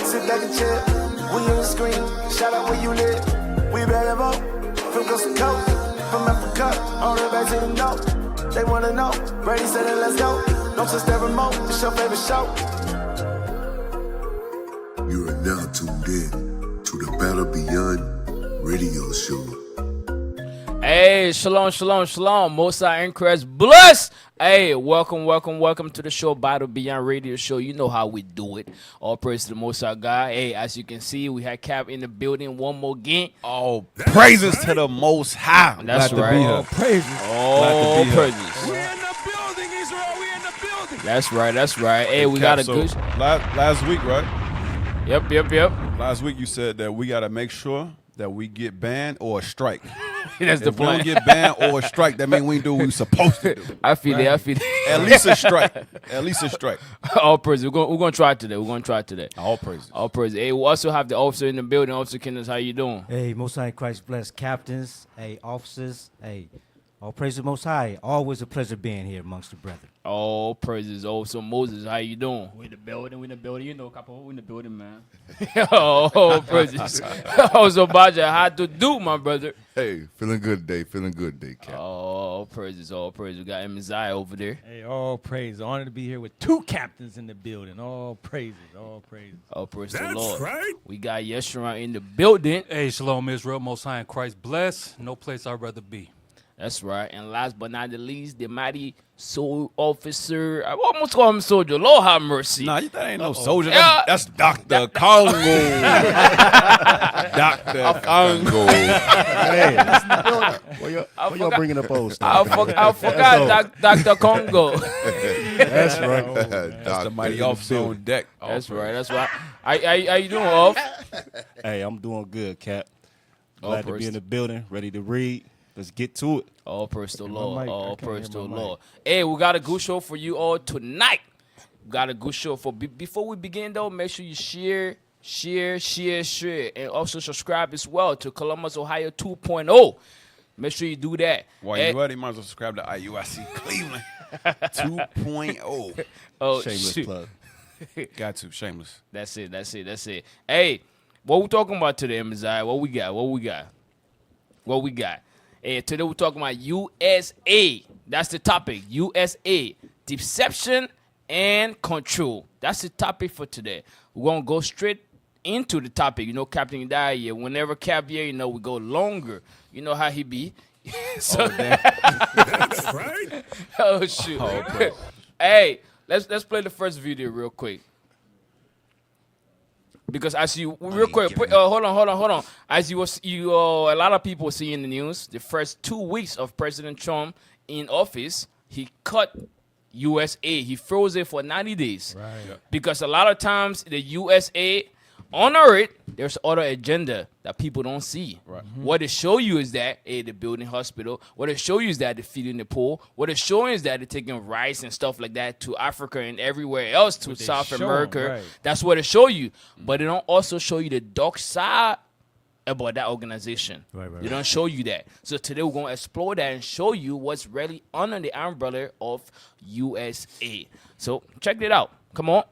Sit back and chill. We on the screen. Shout out where you live. We better vote. From coast to coast. From Africa. All the way back to the north. They wanna know. Brady said it, let's go. Don't touch that remote. It's your favorite show. You are now tuned in to the Battle Beyond radio show. Hey, shalom, shalom, shalom. Mosai and Christ bless. Hey, welcome to the show, Battle Beyond Radio Show. You know how we do it. All praise to the Mosai God. Hey, as you can see, we had Cap in the building one more game. All praises to the Most High. That's Glad right. To be here. All praises. All praises. We in the building, Israel. We in the building. That's right. Hey, we got a good. Last week, right? Yep. Last week you said that we got to make sure that we get banned or a strike. That's the If we plan. don't get banned or a strike, that means we ain't do what we supposed to do. I feel it. At least a strike. All praises. We're gonna try today. All praises. All praises. Hey, we also have the officer in the building. Officer Kenneth, how you doing? Hey, Most High Christ bless captains, hey, officers, hey, all praise the Most High. Always a pleasure being here amongst the brethren. All praises. Also, Moses, how you doing? We in the building. You know, couple. We in the building, man. Oh, praises. Also, Baja, how to do, my brother? Hey, feeling good day, Cap. All praises. We got Messiah over there. Hey, all praise. Honored to be here with two captains in the building. All praises. All praise to the That's Lord. right. We got Yeshua in the building. Hey, shalom, Israel. Most High and Christ bless. No place I'd rather be. That's right. And last but not the least, the mighty soul officer. I almost call him soldier. Lord have mercy. Nah, that ain't no soldier. Yeah. That's Dr. Congo. Dr. Congo. Hey, why y'all bringing up old stuff? I forgot Dr. Congo. That's right. That's the mighty officer on deck. That's right. How you doing, Off? Hey, I'm doing good, Cap. All Glad to praise be in the building, ready to read. Let's get to it. All praise to the Lord. mic. I All can't praise hear to the my Lord. Hey, we got a good show for you all tonight. We got a good show for. Before we begin, though, make sure you share, and also subscribe as well to Columbus, Ohio 2.0. Make sure you do that. While you ready, might as well subscribe to IUIC Cleveland 2.0. Oh, Shameless shoot. plug. Got to. Shameless. That's it. Hey, what we talking about today, Messiah? What we got? Hey, today we're talking about USA. That's the topic. USA. Deception and control. That's the topic for today. We're going to go straight into the topic. You know, Captain Dyer, whenever Cap here, we go longer. You know how he be. So, That's right. oh, shoot. Hey, let's play the first video real quick. Because as you real quick, hold on. As a lot of people see in the news, the first 2 weeks of President Trump in office, he cut USA. He froze it for 90 days. Right. Yeah. Because a lot of times the USA honor it. There's other agenda that people don't see. Right. What it show you is that they're building hospital. What it show you is that they're feeding the poor. What it showing is that they're taking rice and stuff like that to Africa and everywhere else to South America. Right. That's what it show you. But it don't also show you the dark side about that organization. Right. They don't show you that. So today we're going to explore that and show you what's really under the umbrella of USA. So check it out. Come on.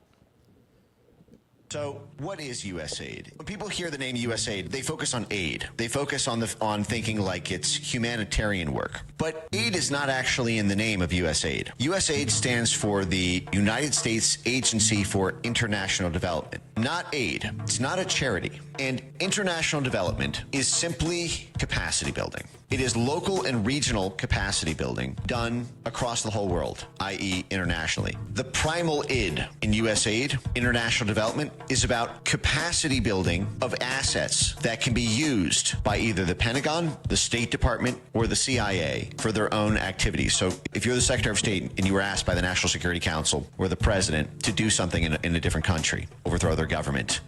So, what is USAID? When people hear the name USAID, they focus on aid. They focus on thinking like it's humanitarian work. But aid is not actually in the name of USAID. USAID stands for the United States Agency for International Development. Not aid. It's not a charity. And international development is simply capacity building. It is local and regional capacity building done across the whole world, i.e. internationally. The primal id in USAID, international development, is about capacity building of assets that can be used by either the Pentagon, the State Department, or the CIA for their own activities. So if you're the Secretary of State and you were asked by the National Security Council or the President to do something in a different country, overthrow their government,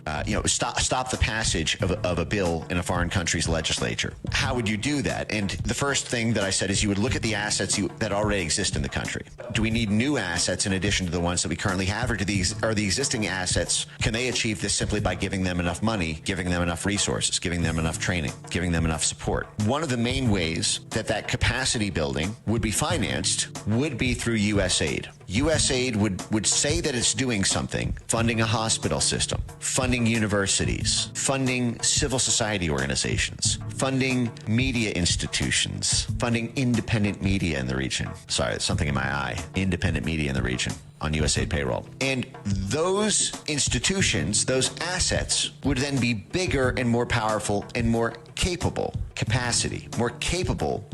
stop the passage of a bill in a foreign country's legislature, how would you do that? And the first thing that I said is you would look at the assets that already exist in the country. Do we need new assets in addition to the ones that we currently have, or are the existing assets, can they achieve this simply by giving them enough money, giving them enough resources, giving them enough training, giving them enough support? One of the main ways that capacity building would be financed would be through USAID. USAID would say that it's doing something, funding a hospital system, funding universities, funding civil society organizations, funding media institutions, funding independent media in the region. Sorry, there's something in my eye. Independent media in the region on USAID payroll. And those institutions, those assets, would then be bigger and more powerful and more capable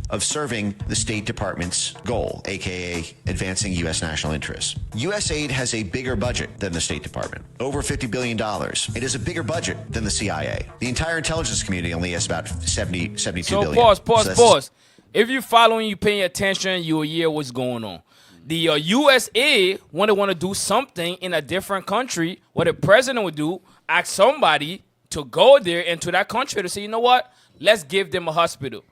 of serving the State Department's goal, aka advancing U.S. national interests. USAID has a bigger budget than the State Department, over $50 billion. It is a bigger budget than the CIA. The entire intelligence community only has about 72 billion. Pause. If you're following, you paying attention, you'll hear what's going on. The USAID, when they want to do something in a different country, what the president would do, ask somebody to go there into that country to say, you know what? Let's give them a hospital.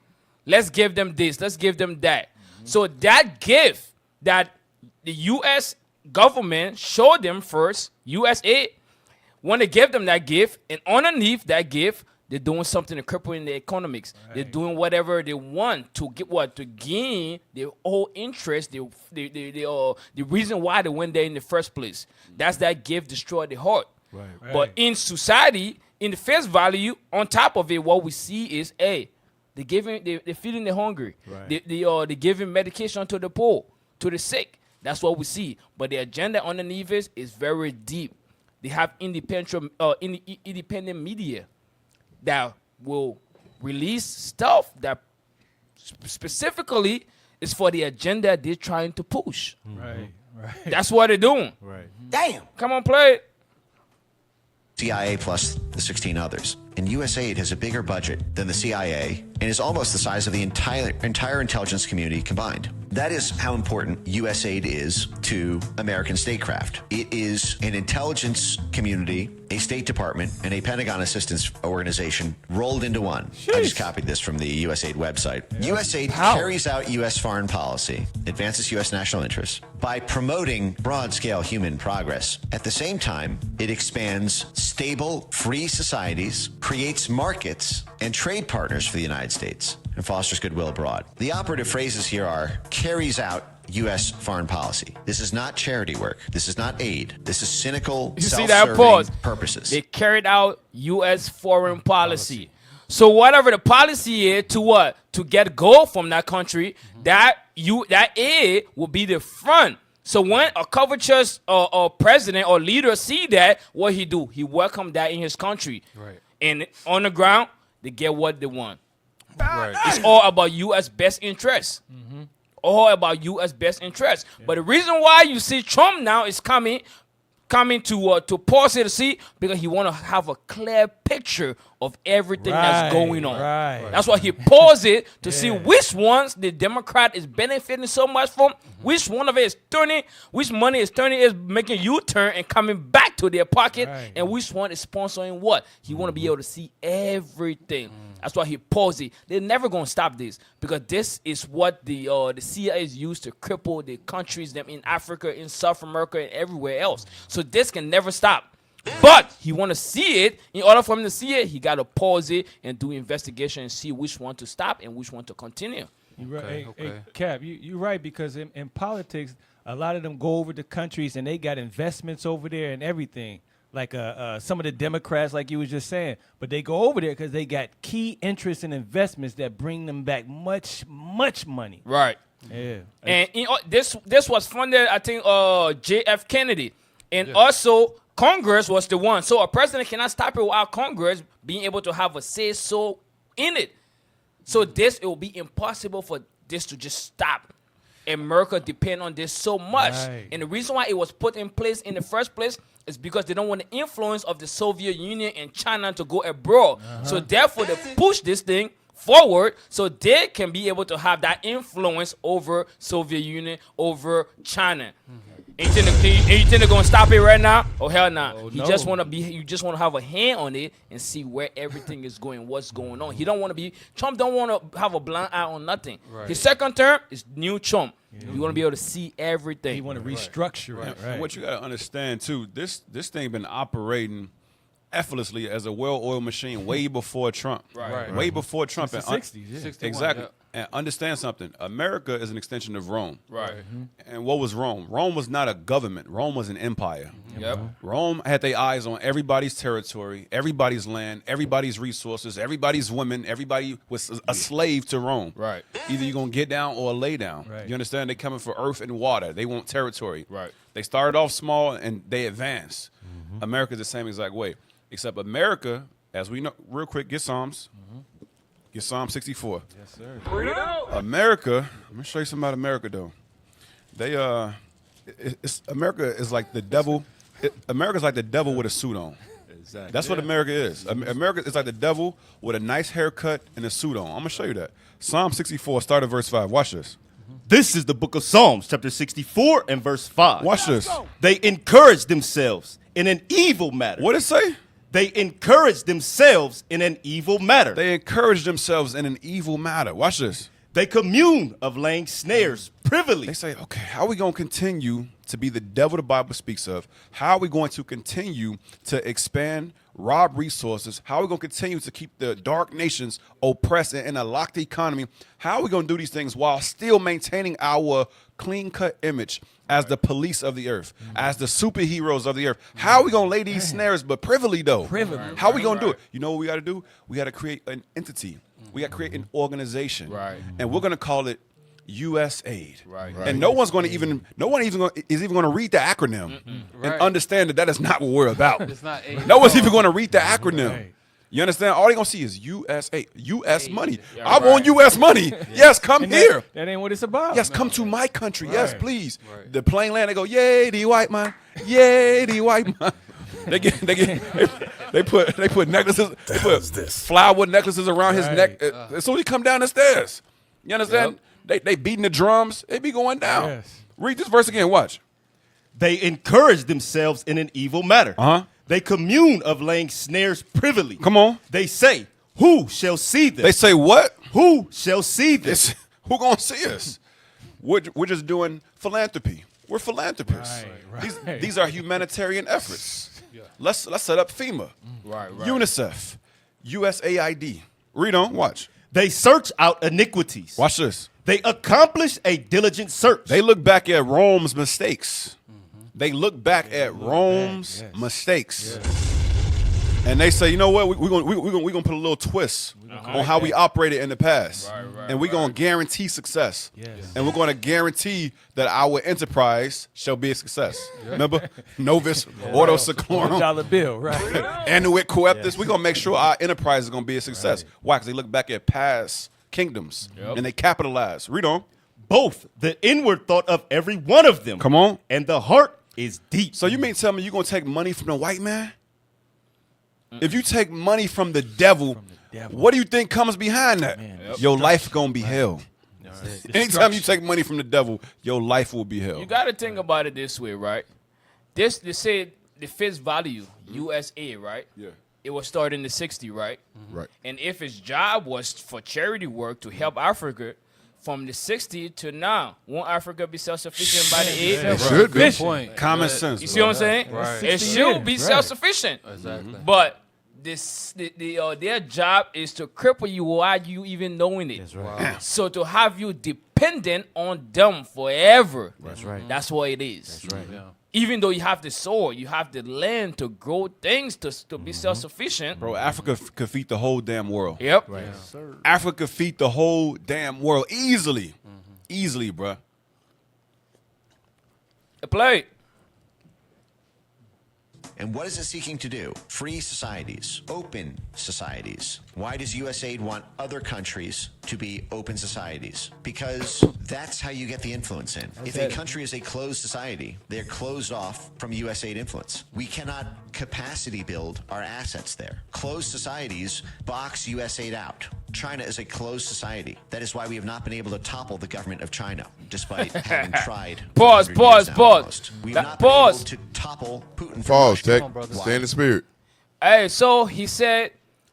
Let's give them this. Let's give them that. So that gift that the U.S. government showed them first, USAID, when they give them that gift, and underneath that gift, they're doing something to cripple in the economics. Right. They're doing whatever they want to get to gain their whole interest. The reason why they went there in the first place. That's that gift destroyed the heart. Right. But in society, in the face value, on top of it, what we see is, they're feeding the hungry. Right. They're giving medication to the poor, to the sick. That's what we see. But the agenda underneath it is very deep. They have independent media that will release stuff that specifically is for the agenda they're trying to push. Right. That's what they're doing. Right. Damn. Come on, play it. CIA plus the 16 others. And USAID has a bigger budget than the CIA and is almost the size of the entire intelligence community combined. That is how important USAID is to American statecraft. It is an intelligence community, a State Department, and a Pentagon assistance organization rolled into one. Jeez. I just copied this from the USAID website. Yeah. USAID carries out U.S. foreign policy, advances U.S. national interests by promoting broad-scale human progress. At the same time, it expands stable, free societies, creates markets and trade partners for the United States, and fosters goodwill abroad. The operative phrases here are carries out U.S. foreign policy. This is not charity work. This is not aid. This is cynical, self-serving purposes. They carried out U.S. foreign policy. So whatever the policy is to what? To get gold from that country, that aid will be the front. So when a covetous or president or leader see that, what he do? He welcome that in his country. Right. And on the ground, they get what they want. Right. It's all about U.S. best interests. Mm-hmm. All about U.S. best interests. Yeah. But the reason why you see Trump now is coming to pause it to see, because he want to have a clear picture of everything that's going on. Right. That's why he paused it to see which ones the Democrat is benefiting so much from, which one of it is turning, which money is turning, is making U-turn and coming back to their pocket, and which one is sponsoring what. He want to be able to see everything. That's why he paused it. They're never going to stop this, because this is what the CIA is used to cripple the countries them in Africa, in South America, and everywhere else. So this can never stop. But he want to see it. In order for him to see it, he got to pause it and do investigation and see which one to stop and which one to continue. You're right. Hey, Cap, you're right, because in politics, a lot of them go over to countries and they got investments over there and everything. Like some of the Democrats, like you was just saying, but they go over there because they got key interests and investments that bring them back much money. Right. Yeah. And this was funded, I think, J.F. Kennedy, and also Congress was the one. So a president cannot stop it without Congress being able to have a say so in it. So it will be impossible for this to just stop. America depend on this so much, and the reason why it was put in place in the first place is because they don't want the influence of the Soviet Union and China to go abroad. So therefore, they push this thing forward so they can be able to have that influence over Soviet Union, over China. And you think they're gonna stop it right now? Oh hell nah. You just want to have a hand on it and see where everything is going, what's going on. Trump don't want to have a blind eye on nothing. Right. His second term is new Trump. You want to be able to see everything. You want to restructure it. Right. And what you got to understand too, this thing been operating effortlessly as a well-oiled machine way before Trump. Right. Way before Trump. Since the 60s, yeah. 61, Exactly. yeah. And understand something. America is an extension of Rome. Right. And what was Rome? Rome was not a government. Rome was an empire. Yep. Rome had their eyes on everybody's territory, everybody's land, everybody's resources, everybody's women. Everybody was a slave to Rome. Right. Either you're going to get down or lay down. Right. You understand? They're coming for earth and water. They want territory. Right. They started off small and they advanced. America's the same exact way. Except America, as we know, real quick, get Psalms. Get Psalm 64. Yes, sir. America, I'm gonna show you something about America though. They America is like the devil. America's like the devil with a suit on. Exactly. That's what America is. America is like the devil with a nice haircut and a suit on. I'm gonna show you that. Psalm 64, start at verse 5. Watch this. This is the book of Psalms, chapter 64 and verse 5. Watch this. They encourage themselves in an evil matter. What it say? They encourage themselves in an evil matter. They encourage themselves in an evil matter. Watch this. They commune of laying snares privily. They say, okay, how are we going to continue to be the devil the Bible speaks of? How are we going to continue to expand, rob resources? How are we going to continue to keep the dark nations oppressed in a locked economy? How are we going to do these things while still maintaining our clean-cut image as the police of the earth, as the superheroes of the earth? How are we going to lay these snares, but privily, though? Privily. How are we going to do it? You know what we got to do? We got to create an entity. We got to create an organization. Right. And we're going to call it USAID. Right. And no one is even going to read the acronym and Right. understand that is not what we're about. It's not aid. No one's even going to read the acronym. Right. You understand? All they're going to see is USA, U.S. money. Yeah, I want right. U.S. money. Yes, come And here. that ain't what it's about. Yes, come to my country. Yes, Right. please. Right. The plain land, they go, yay, the white man. Yay, the white man. They put necklaces, they put flower necklaces around his neck as soon as he come down the stairs. You understand? They beating the drums. They be going down. Yes. Read this verse again. Watch. They encourage themselves in an evil matter. Uh-huh. They commune of laying snares privily. Come on. They say, who shall see this? They say what? Who shall see this? Who gonna see us? We're just doing philanthropy. We're philanthropists. Right. These are humanitarian efforts. Let's set up FEMA, Right. UNICEF, USAID. Read on. Watch. They search out iniquities. Watch this. They accomplish a diligent search. They look back at Rome's mistakes. They look back at Rome's mistakes. And they say, you know what? We're gonna put a little twist on how we operated in the past. And we're gonna guarantee success. Yes. And we're gonna guarantee that our enterprise shall be a success. Remember? Novus, Ordo Seclorum, $1 bill, right? Annuit Coeptus. We're gonna make sure our enterprise is gonna be a success. Why? Because they look back at past kingdoms and they capitalize. Read on. Both the inward thought of every one of them. Come on. And the heart is deep. So you mean tell me you're gonna take money from the white man? If you take money from the devil, what do you think comes behind that? Your life gonna be hell. Anytime you take money from the devil, your life will be hell. You got to think about it this way, right? They say the face value, USA, right? Yeah. It was started in the 60s, right? Right. And if its job was for charity work to help Africa, from the 60s to now, won't Africa be self-sufficient by the It 80s? should be. Good point. Common sense. You bro. see what I'm saying? Right. It 60 should years, be right. self-sufficient. Exactly. But their job is to cripple you without you even knowing it. That's right. So to have you dependent on them forever. That's right. That's what it is. That's right. Yeah. Even though you have the soil, you have the land to grow things to be self-sufficient. Bro, Africa could feed the whole damn world. Yep. Africa could feed the whole damn world easily. Easily, bro. A plate. And what is it seeking to do? Free societies, open societies. Why does USAID want other countries to be open societies? Because that's how you get the influence in. If a country is a closed society, they're closed off from USAID influence. We cannot capacity build our assets there. Closed societies box USAID out. China is a closed society. That is why we have not been able to topple the government of China, despite having tried. Pause, 100 pause, years now pause. almost. We've That- not been pause. able to topple Putin. from Pause, Russia. Tech. Stay in the spirit. Hey, so he said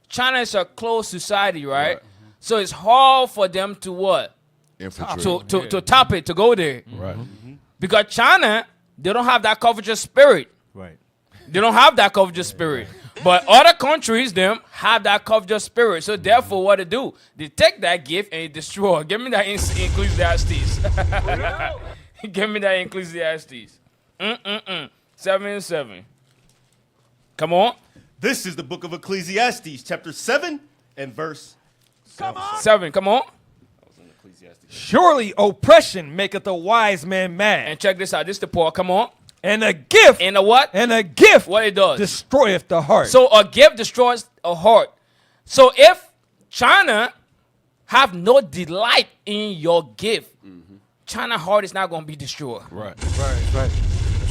China is a closed society, right? So it's hard for them to what? Infiltrate. To top it, to go there. Right. Because China, they don't have that covetous spirit. Right. They don't have that covetous spirit. But other countries, them, have that covetous spirit. So therefore, what they do? They take that gift and they destroy. Give me that Ecclesiastes. Give me that Ecclesiastes. 7:7. Come on. This is the book of Ecclesiastes, chapter 7 and verse 7. Come on. Surely oppression maketh a wise man mad. And check this out. This is the poor. Come on. And a gift. And a what? And a gift. What it does? Destroyeth the heart. So a gift destroys a heart. So if China have no delight in your gift, China heart is not going to be destroyed. Right.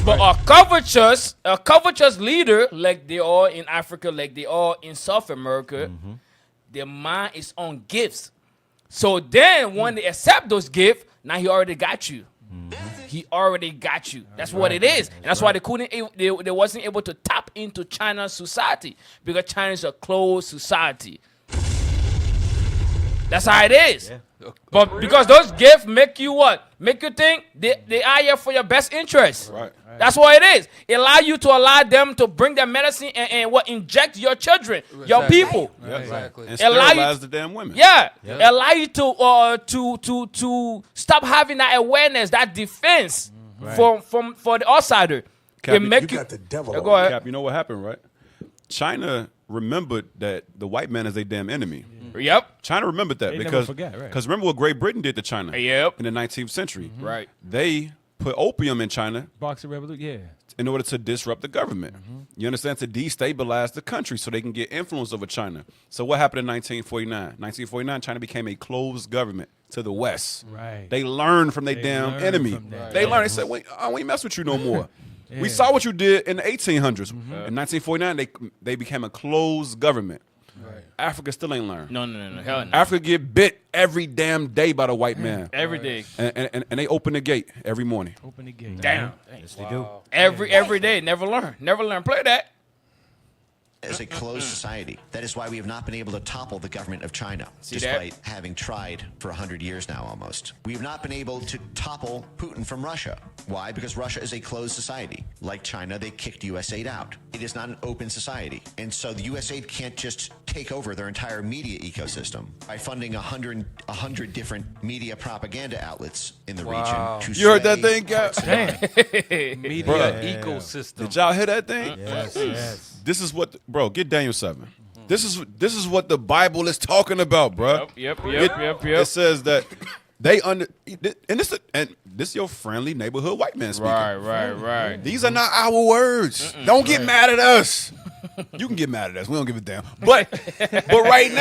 But a covetous leader, like they are in Africa, like they are in South America, their mind is on gifts. So then when they accept those gifts, now he already got you. He already got you. That's what it is. And that's why they couldn't, they wasn't able to tap into China's society, because China is a closed society. That's how it is. But because those gifts make you what? Make you think they are here for your best interest. Right. That's what it is. It allow you to allow them to bring their medicine and what inject your children, your people. Exactly. And Allow you- sterilize the damn women. Yeah. It allow you to stop having that awareness, that defense for the outsider. Cap, It make You got the devil Yeah, on go ahead. Cap, you know what happened, right? China remembered that the white man is their damn enemy. Yep. China remembered that They never because forget, right. remember what Great Britain did to China Yep. in the 19th century. Right. They put opium in China Boxer Revolution. Yeah. in order to disrupt the government. You understand? To destabilize the country so they can get influence over China. So what happened in 1949? 1949, China became a closed government to the West. Right. They learned from their damn learned enemy. from that. They learned. They said, we ain't mess with you no more. We saw what you did in the 1800s. In 1949, they became a closed government. Africa still ain't learned. No. Hell no. Africa get bit every damn day by the white man. Every day. And they open the gate every morning. Open the gate. Damn. Yes, they do. Every day. Never learn. Play that. as a closed society. That is why we have not been able to topple the government of China, See despite having tried for 100 years now almost. We have not been able to topple Putin from Russia. Why? Because Russia is a closed society. Like China, they kicked USAID out. It is not an open society. And so the USAID can't just take over their entire media ecosystem by funding 100 different media propaganda outlets in the region. To You heard that sway thing, Cap? Media Bruh. ecosystem. Did y'all hear that thing? Yes. This is what, bro. Get Daniel 7. This is what the Bible is talking about, bro. Yep. It says that they and this your friendly neighborhood white man speaking. Right. These are not our words. Don't get mad at us. You can get mad at us. We don't give a damn. But right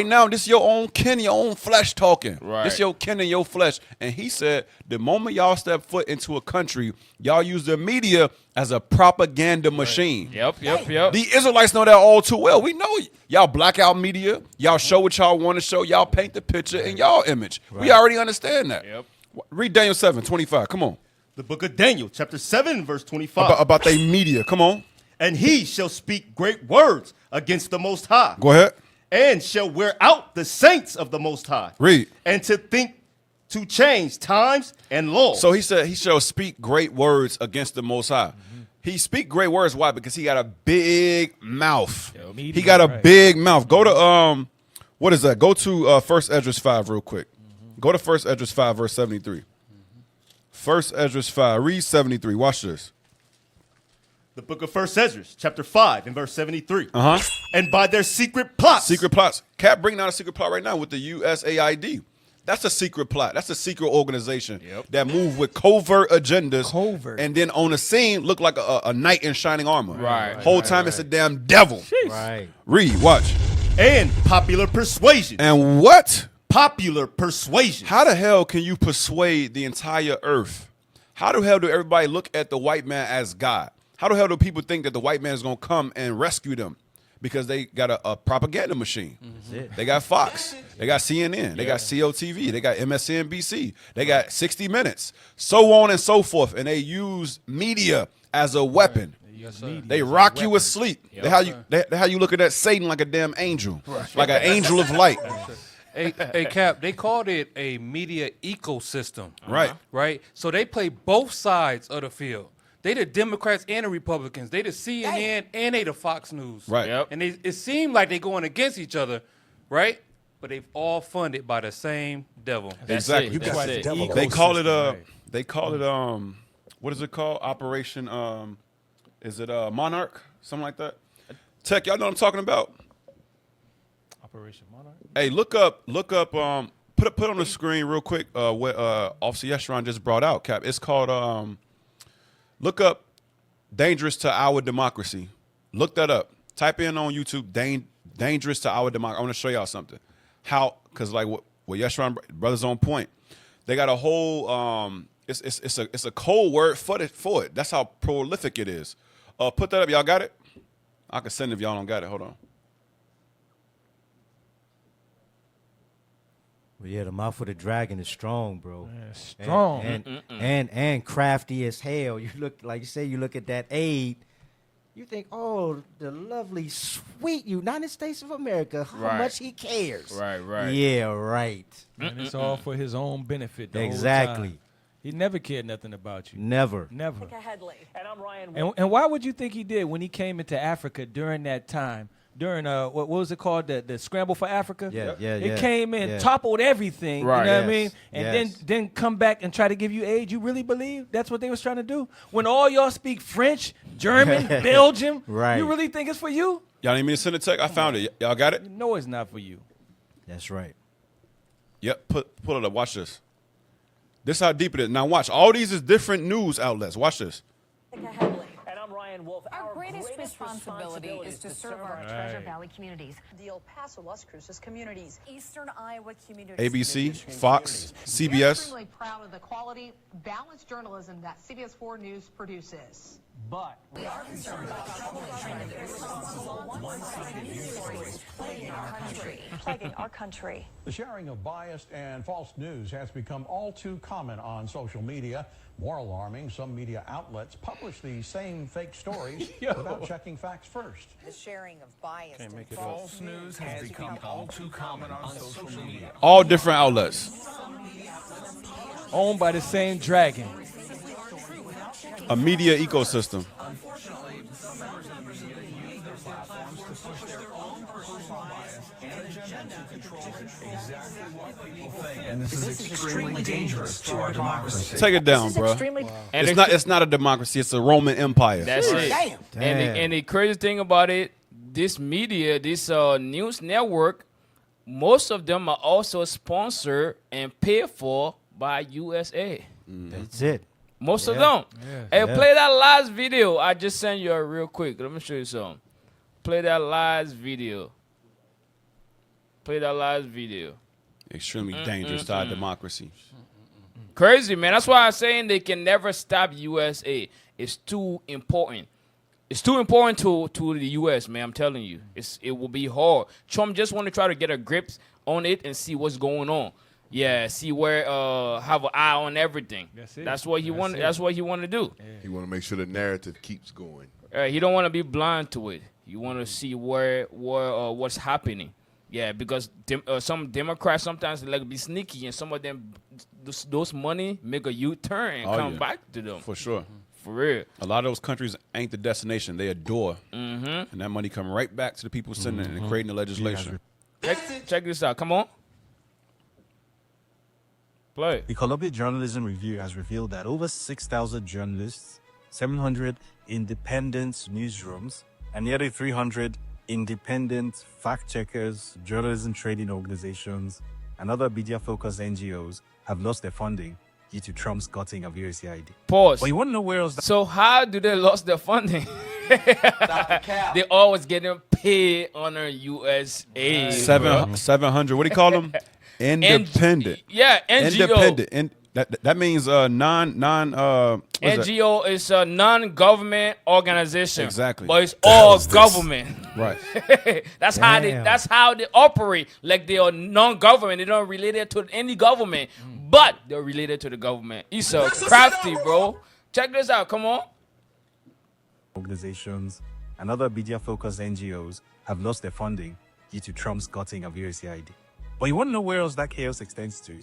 now, this is your own kin, your own flesh talking. Right. This your kin and your flesh. And he said, the moment y'all step foot into a country, y'all use the media as a propaganda machine. Yep. The Israelites know that all too well. We know y'all black out media. Y'all show what y'all want to show. Y'all paint the picture in y'all image. We already understand that. Yep. Read Daniel 7:25. Come on. The book of Daniel, chapter 7, verse 25. About their media. Come on. And he shall speak great words against the Most High. Go ahead. And shall wear out the saints of the Most High. Read. And to think to change times and laws. So he said he shall speak great words against the Most High. He speak great words. Why? Because he got a big mouth. He got a big mouth. Go to what is that? Go to 1 Esdras 5 real quick. Go to 1 Esdras 5 verse 73. 1 Esdras 5. Read 73. Watch this. The book of 1 Esdras, chapter 5, and verse 73. Uh-huh. And by their secret plots. Secret plots. Cap bring down a secret plot right now with the USAID. That's a secret plot. That's a secret organization that move with covert agendas. And then on the scene look like a knight in shining armor. Whole time it's a damn devil. Right. Read. Watch. And popular persuasion. And what? Popular persuasion. How the hell can you persuade the entire earth? How the hell do everybody look at the white man as God? How the hell do people think that the white man is going to come and rescue them? Because they got a propaganda machine. They got Fox. They got CNN. They got COTV. They got MSNBC. They got 60 Minutes. So on and so forth. And they use media as a weapon. Yes, sir. They rock you asleep. They how you looking at Satan like a damn angel. Like an angel of light. Hey, Cap, they called it a media ecosystem. Right. Right? So they play both sides of the field. They the Democrats and the Republicans. They the CNN and they the Fox News. Right. Yep. And it seemed like they going against each other, right? But they've all funded by the same devil. Exactly. That's it. That's it. They call it Ecosystem, they call it what is it called? Operation is it Monarch? Something like that. Tech, y'all know what I'm talking about? Operation Monarch. Hey, look up put on the screen real quick what Officer Yeshurun just brought out, Cap. It's called look up Dangerous to Our Democracy. Look that up. Type in on YouTube Dangerous to Our Democracy. I want to show y'all something. How, because like what Yeshurun brother's on point. They got a whole it's a code word for it. That's how prolific it is. Put that up. Y'all got it? I can send it if y'all don't got it. Hold on. Well, yeah, the mouth of the dragon is strong, bro. Yeah, strong. And crafty as hell. You look, like you say, you look at that aid, you think, oh, the lovely, sweet United States of America, how Right. much he cares. Right. Yeah, right. And it's all for his own benefit. The Exactly. Whole time. He never cared nothing about you. Never. Never. Headley. And I'm Ryan. And why would you think he did when he came into Africa during that time? During what was it called? The scramble for Africa? Yeah, yeah, It yeah. came in, Yeah. toppled everything. Right. You know what I Yes, mean? And yes. then come back and try to give you aid. You really believe that's what they was trying to do? When all y'all speak French, German, Belgium, Right. you really think it's for you? Y'all need me to send a tech? I found it. Y'all got it? You know it's not for you. That's right. Yep. Pull it up. Watch this. This is how deep it is. Now watch. All these is different news outlets. Watch this. Headley. And I'm Ryan Wolf. Our greatest responsibility is to serve our Treasure Valley communities, the El Paso, Las Cruces communities, Eastern Iowa communities. ABC, Fox, We're CBS. extremely proud of the quality, balanced journalism that CBS 4 News produces. But We are concerned about plaguing our country. The sharing of biased and false news has become all too common on social media. More alarming, some media outlets publish these same fake stories without checking facts first. the sharing of biased and false news has become all too common on social media. All different outlets. Owned by the same dragon. A media ecosystem. Unfortunately, some members of the media use their platforms to push their own personal bias and agenda to control exactly what people think. And this is extremely dangerous to our democracy. Take it down, bro. And It's not a democracy. It's a Roman Empire. That's it. Damn. And the crazy thing about it, this media, this news network, most of them are also sponsored and paid for by USA. That's it. Most of them. Hey, play that last video. I just sent you real quick. Let me show you something. Play that last video. Play that last video. Extremely dangerous to our democracy. Crazy, man. That's why I'm saying they can never stop USA. It's too important. It's too important to the U.S., man. I'm telling you. It will be hard. Trump just want to try to get a grip on it and see what's going on. Yeah, see where have an eye on everything. That's it. That's what he want. That's what he want to do. He want to make sure the narrative keeps going. He don't want to be blind to it. He want to see where what's happening. Yeah, because some Democrats sometimes like be sneaky, and some of them those money make a U-turn and come back to them. For sure. For real. A lot of those countries ain't the destination. They a door. And that money come right back to the people sending it and creating the legislation. Check this out. Come on. Play. The Columbia Journalism Review has revealed that over 6,000 journalists, 700 independent newsrooms, and nearly 300 independent fact-checkers, journalism training organizations, and other media-focused NGOs have lost their funding due to Trump's gutting of USAID. Pause. But you want to know where else? So how do they lost their funding? They always getting paid under USAID. 700. What do you call them? Independent. NGO. Independent. That means NGO is a non-government organization. Exactly. But it's all government. Right. That's how they operate. Like they are non-government. They don't related to any government, but they're related to the government. It's a crafty, bro. Check this out. Come on. Organizations and other media-focused NGOs have lost their funding due to Trump's gutting of USAID. But you want to know where else that chaos extends to?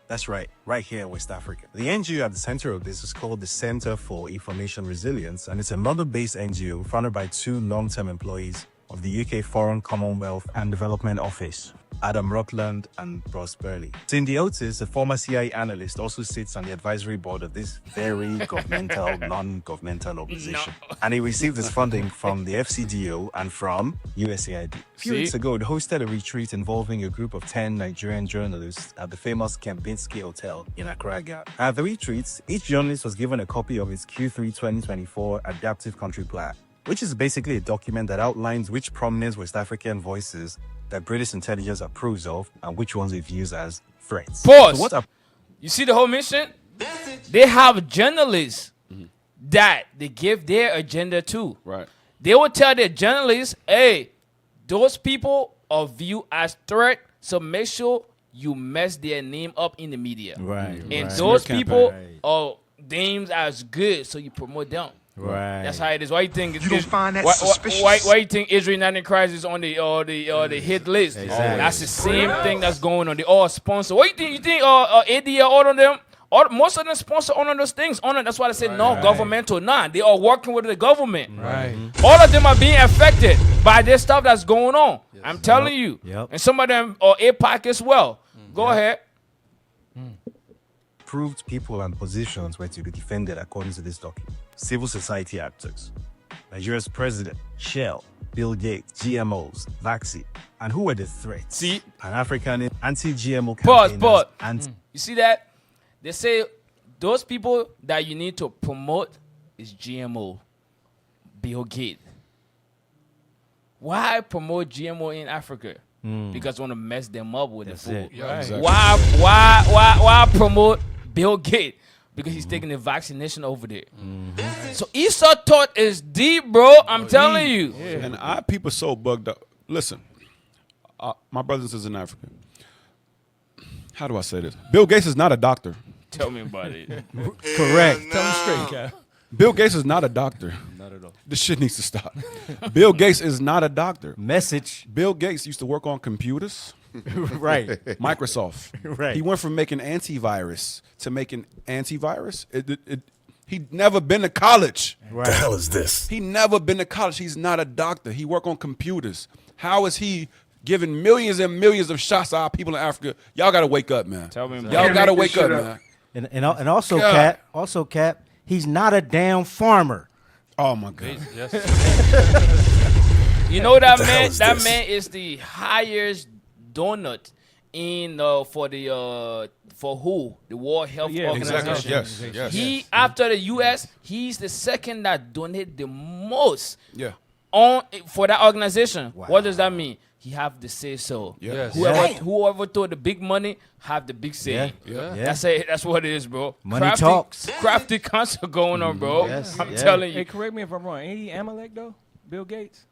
That's right here in West Africa. The NGO at the center of this is called the Center for Information Resilience, and it's a London-based NGO founded by 2 long-term employees of the UK Foreign, Commonwealth and Development Office, Adam Rockland and Ross Burley. Cindy Otis, a former CIA analyst, also sits on the advisory board of this very non-governmental organization. And he received his funding from the FCDO and from USAID. A few weeks ago, it hosted a retreat involving a group of 10 Nigerian journalists at the famous Kempinski Hotel in Accra, Ghana. At the retreat, each journalist was given a copy of his Q3 2024 Adaptive Country Plan, which is basically a document that outlines which prominent West African voices that British intelligence approves of and which ones it views as threats. Pause. So you see the whole mission? They have journalists that they give their agenda to. Right. They will tell their journalists, hey, those people are viewed as threat, so make sure you mess their name up in the media. Right. And those people are deemed as good, so you promote them. Right. That's how it is. Why you think You don't find that why suspicious? you think Israel not in crisis on the hit list? Exactly. That's the same thing that's going on. They all sponsor. What you think AD all of them? Most of them sponsor all of those things. That's why they say non-governmental. Nah, they are working with the government. Right. All of them are being affected by this stuff that's going on. I'm telling you. Yep. And some of them are APAC as well. Go ahead. Approved people and positions were to be defended according to this document. Civil society actors, Nigeria's president, Shell, Bill Gates, GMOs, vaccine, and who were the threats? See? Pan-African anti-GMO Pause. campaigners. You see that? They say those people that you need to promote is GMO, Bill Gates. Why promote GMO in Africa? Because you want to mess them up with the food. Yeah, exactly. Why promote Bill Gates? Because he's taking the vaccination over there. So Esau thought is deep, bro. I'm telling you. Yeah. And our people so bugged up. Listen, my brothers and sisters in Africa. How do I say this? Bill Gates is not a doctor. Tell me about it. Correct. Tell him straight, Cap. Bill Gates is not a doctor. Not at all. This shit needs to stop. Bill Gates is not a doctor. Message. Bill Gates used to work on computers. Right. Microsoft. Right. He went from making antivirus to making antivirus. He'd never been to college. Right. The hell is this? He never been to college. He's not a doctor. He work on computers. How is he giving millions and millions of shots to our people in Africa? Y'all got to wake up, man. Tell me about Y'all it. got to wake up, man. And also, God. Cap, he's not a damn farmer. Oh, my God. You know that man? That man is the highest donut in for the World Health Organization. Exactly. Yes. He after the U.S., he's the second that donate the most. Yeah. For that organization. Wow. What does that mean? He have the say so. Yeah. Yes. Whoever throw the big money have the big say. Yeah. That's it. That's what it is, bro. Money talks. Crafty concept going on, bro. Yes. I'm telling you. Hey, correct me if I'm wrong. Ain't he Amalek though? Bill Gates.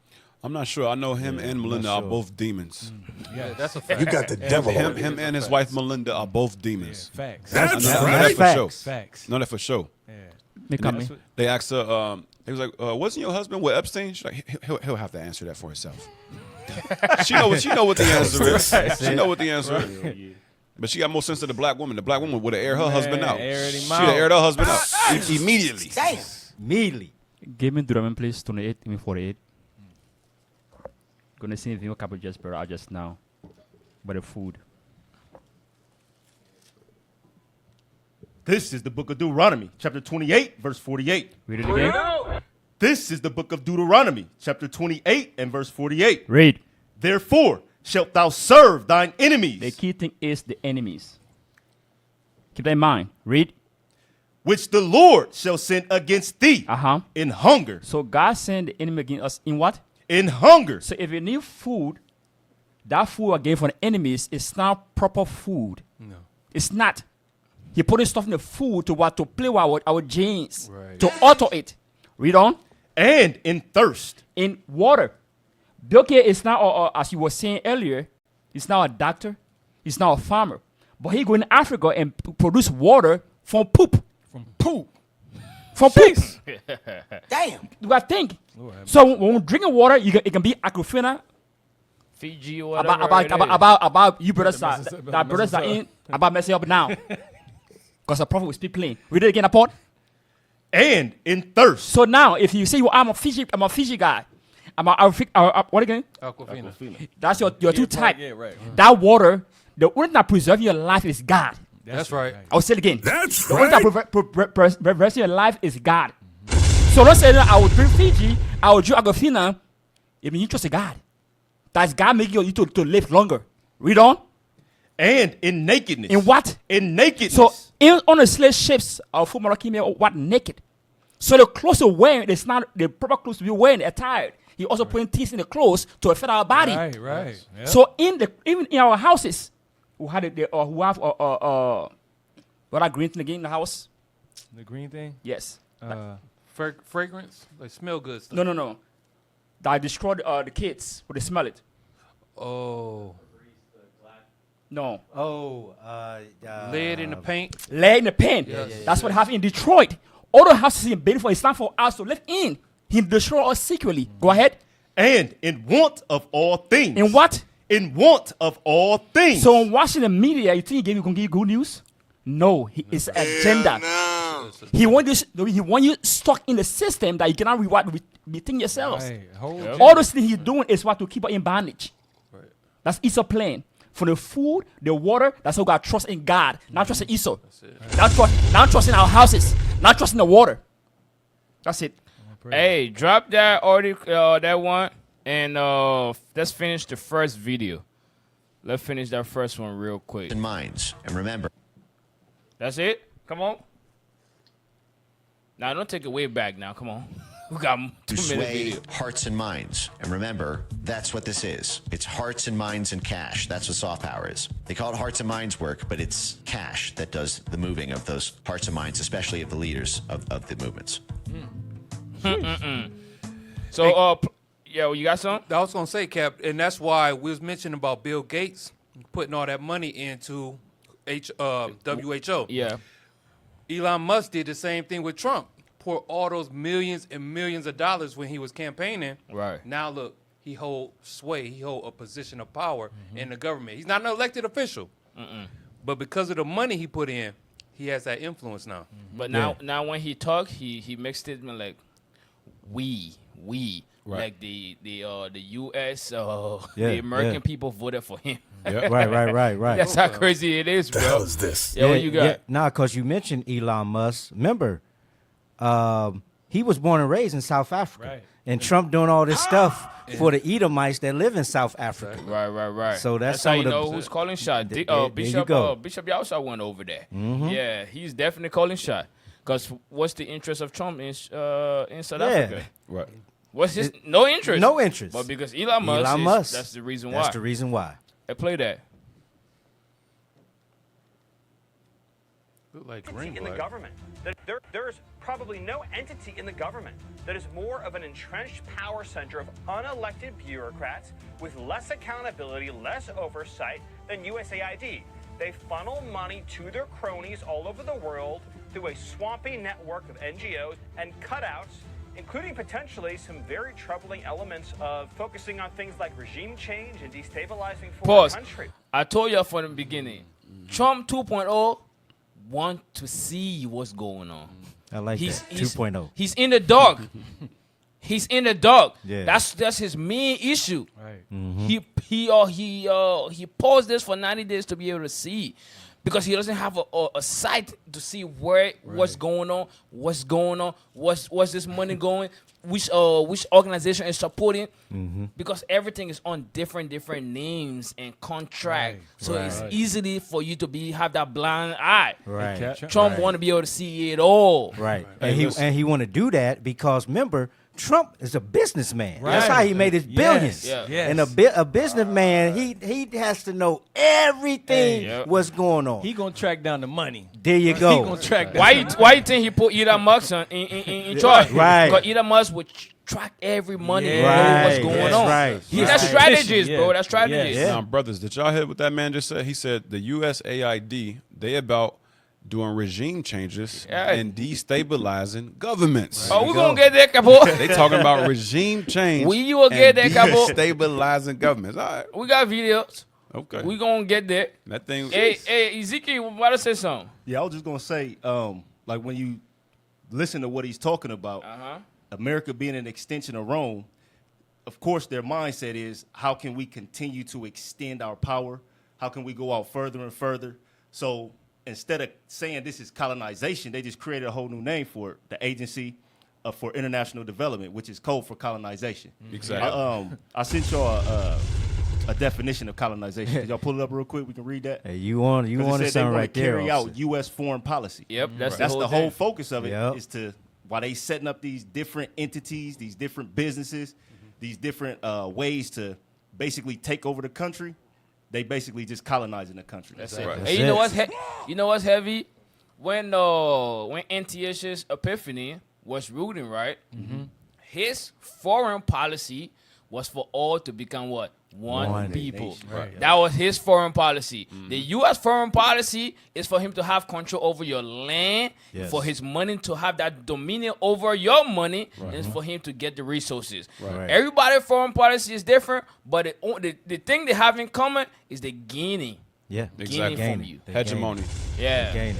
I'm not sure. I know him and Melinda are both demons. Yeah, that's a fact. You got the devil on Him and his wife Melinda are both demons. Facts. I know that for facts. sure. Facts. Know that for sure. Yeah. They asked her, he was like, wasn't your husband with Epstein? She's like, he'll have to answer that for himself. She know what the answer is. She know what the answer is. But she got more sense than the black woman. The black woman would have aired her husband out. She'd have aired her husband out immediately. Damn. Immediately. Give me Deuteronomy, please. 28, I mean 48. Gonna see if you couple just per out just now. But the food. This is the book of Deuteronomy, chapter 28, verse 48. Read it again. This is the book of Deuteronomy, chapter 28 and verse 48. Read. Therefore shalt thou serve thine enemies. The key thing is the enemies. Keep that in mind. Read. Which the Lord shall send against thee in hunger. So God sent the enemy against us in what? In hunger. So if you need food, that food again for the enemies is not proper food. No. It's not. He putting stuff in the food to what? To play with our genes. Right. To alter it. Read on. And in thirst. In water. Bill Gates is not, as you were saying earlier, he's not a doctor. He's not a farmer. But he go in Africa and produce water from poop. From poop. From poop. Damn. You got to think. So when we're drinking water, it can be Aquafina Fiji or whatever. About you brothers Mississippi- that brothers are Mississippi. in about messing up now. Because the prophet will speak plain. Read it again, Apart. And in thirst. So now, if you say, well, I'm a Fiji guy. What again? Aquafina. That's your two type. Yeah, right. That water, the only thing that preserves your life is God. That's right. I'll say it again. That's The only thing that preserves your life is God. So don't say that I will drink Fiji, I will drink Aquafina. It means you trust God. That's God making you to live longer. Read on. And in nakedness. In what? In nakedness. So on the slave ships of full monarchy, what naked? So the clothes you're wearing is not the proper clothes to be wearing, attired. He also putting things in the clothes to fit our body. Right. Yep. So even in our houses, who have what are green thing again in the house? The green thing. Yes. Fragrance, like smell good stuff. No. That destroyed the kids when they smell it. Oh. No. Oh, Lead in the paint. Lead in the paint. That's what happened in Detroit. All the houses in Bedford, it's not for us to live in. He destroyed us secretly. Go ahead. And in want of all things. In what? In want of all things. So watching the media, you think he gonna give you good news? No, it's agenda. He want you stuck in the system that you cannot rethink yourselves. Right. All those things he's doing is what to keep us in bondage. Right. That's Esau's plan. For the food, the water, that's how we got trust in God, not trust in Esau. Not trust in our houses, not trust in the water. That's it. Hey, drop that audio, that one, and let's finish the first video. Let's finish that first one real quick. In minds, and remember. That's it? Come on. Now, don't take it way back now. Come on. We got 2 minute Sway video. hearts and minds. And remember, that's what this is. It's hearts and minds and cash. That's what soft power is. They call it hearts and minds work, but it's cash that does the moving of those hearts and minds, especially of the leaders of the movements. So, yeah, you got something? I was gonna say, Cap, and that's why we was mentioning about Bill Gates putting all that money into WHO. Yeah. Elon Musk did the same thing with Trump. Pour all those millions and millions of dollars when he was campaigning. Right. Now look, he hold sway. He hold a position of power in the government. He's not an elected official, but because of the money he put in, he has that influence now. But now when he talk, he makes statement like, we, like the U.S. the American people voted for him. Right. That's how crazy it is, bro. The hell is this? Yeah, what you got? Nah, because you mentioned Elon Musk. Remember, he was born and raised in South Africa. Right. And Trump doing all this stuff for the Edomites that live in South Africa. Right. So that's how some you of the, know who's calling shot. there you Bishop go. Bishop Yausa went over there. Yeah, he's definitely calling shot. Because what's the interest of Trump in South Africa? Right. What's his no interest? No interest. But because Elon Musk, that's the reason why. That's the reason why. Hey, play that. Look like In the government, there's probably no entity in the government that is more of an entrenched power center of unelected bureaucrats with less accountability, less oversight than USAID. They funnel money to their cronies all over the world through a swampy network of NGOs and cutouts, including potentially some very troubling elements of focusing on things like regime change and destabilizing foreign country. I told you from the beginning, Trump 2.0 want to see what's going on. I like that. 2.0. He's in the dark. He's in the dark. Yeah. That's his main issue. Right. He paused this for 90 days to be able to see, because he doesn't have a sight to see what's going on, what's this money going, which organization is supporting, because everything is on different names and contract. So it's easily for you to have that blind eye. Right. Trump want to be able to see it all. Right. And he want to do that because remember, Trump is a businessman. That's how he made his billions. Yes. And a businessman, he has to know everything what's going on. He gonna track down the money. There you go. He gonna track down. Why you think he put Elon Musk in charge? Right. Because Elon Musk would track every money and know what's going That's on. right. That's strategist, bro. That's strategist. Yeah. Now, brothers, did y'all hear what that man just said? He said the USAID, they about doing regime changes Yeah. and destabilizing governments. Oh, we're going to get there, Capo. They talking about regime change. We will get there, Capo. Destabilizing governments. All right. We got videos. Okay. We going to get there. That thing. Hey, Ezekiel, why to say something? Yeah, I was just gonna say, like when you listen to what he's talking about, America being an extension of Rome, of course their mindset is how can we continue to extend our power? How can we go out further and further? So instead of saying this is colonization, they just created a whole new name for it, the Agency for International Development, which is code for colonization. Exactly. I sent y'all a definition of colonization. Can y'all pull it up real quick? We can read that. Hey, you want to sound right there. Carry out U.S. foreign policy. Yep, that's the whole focus of it Yep. is to why they setting up these different entities, these different businesses, these different ways to basically take over the country. They basically just colonizing the country. That's it. Hey, you know what's heavy? When Antiochus Epiphanes was ruling, right? His foreign policy was for all to become what? One people. Right. That was his foreign policy. The U.S. foreign policy is for him to have control over your land, for his money to have that dominion over your money, and it's for him to get the resources. Everybody's foreign policy is different, but the thing they have in common is the gaining. Yeah, Gaining from you. Hegemony. Yeah.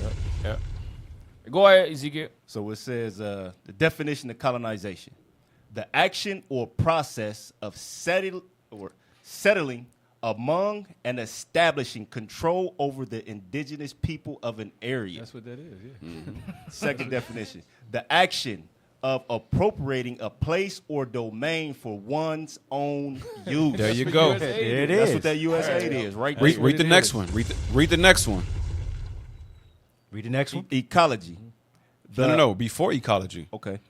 Go ahead, Ezekiel. So it says the definition of colonization: the action or process of settling among and establishing control over the indigenous people of an area. That's what that is, yeah. Second definition: the action of appropriating a place or domain for one's own use. There you go. There it That's is. what that USAID is, right? Read the next one. Read the next one. Read the next one. Ecology. No. Before ecology. Okay.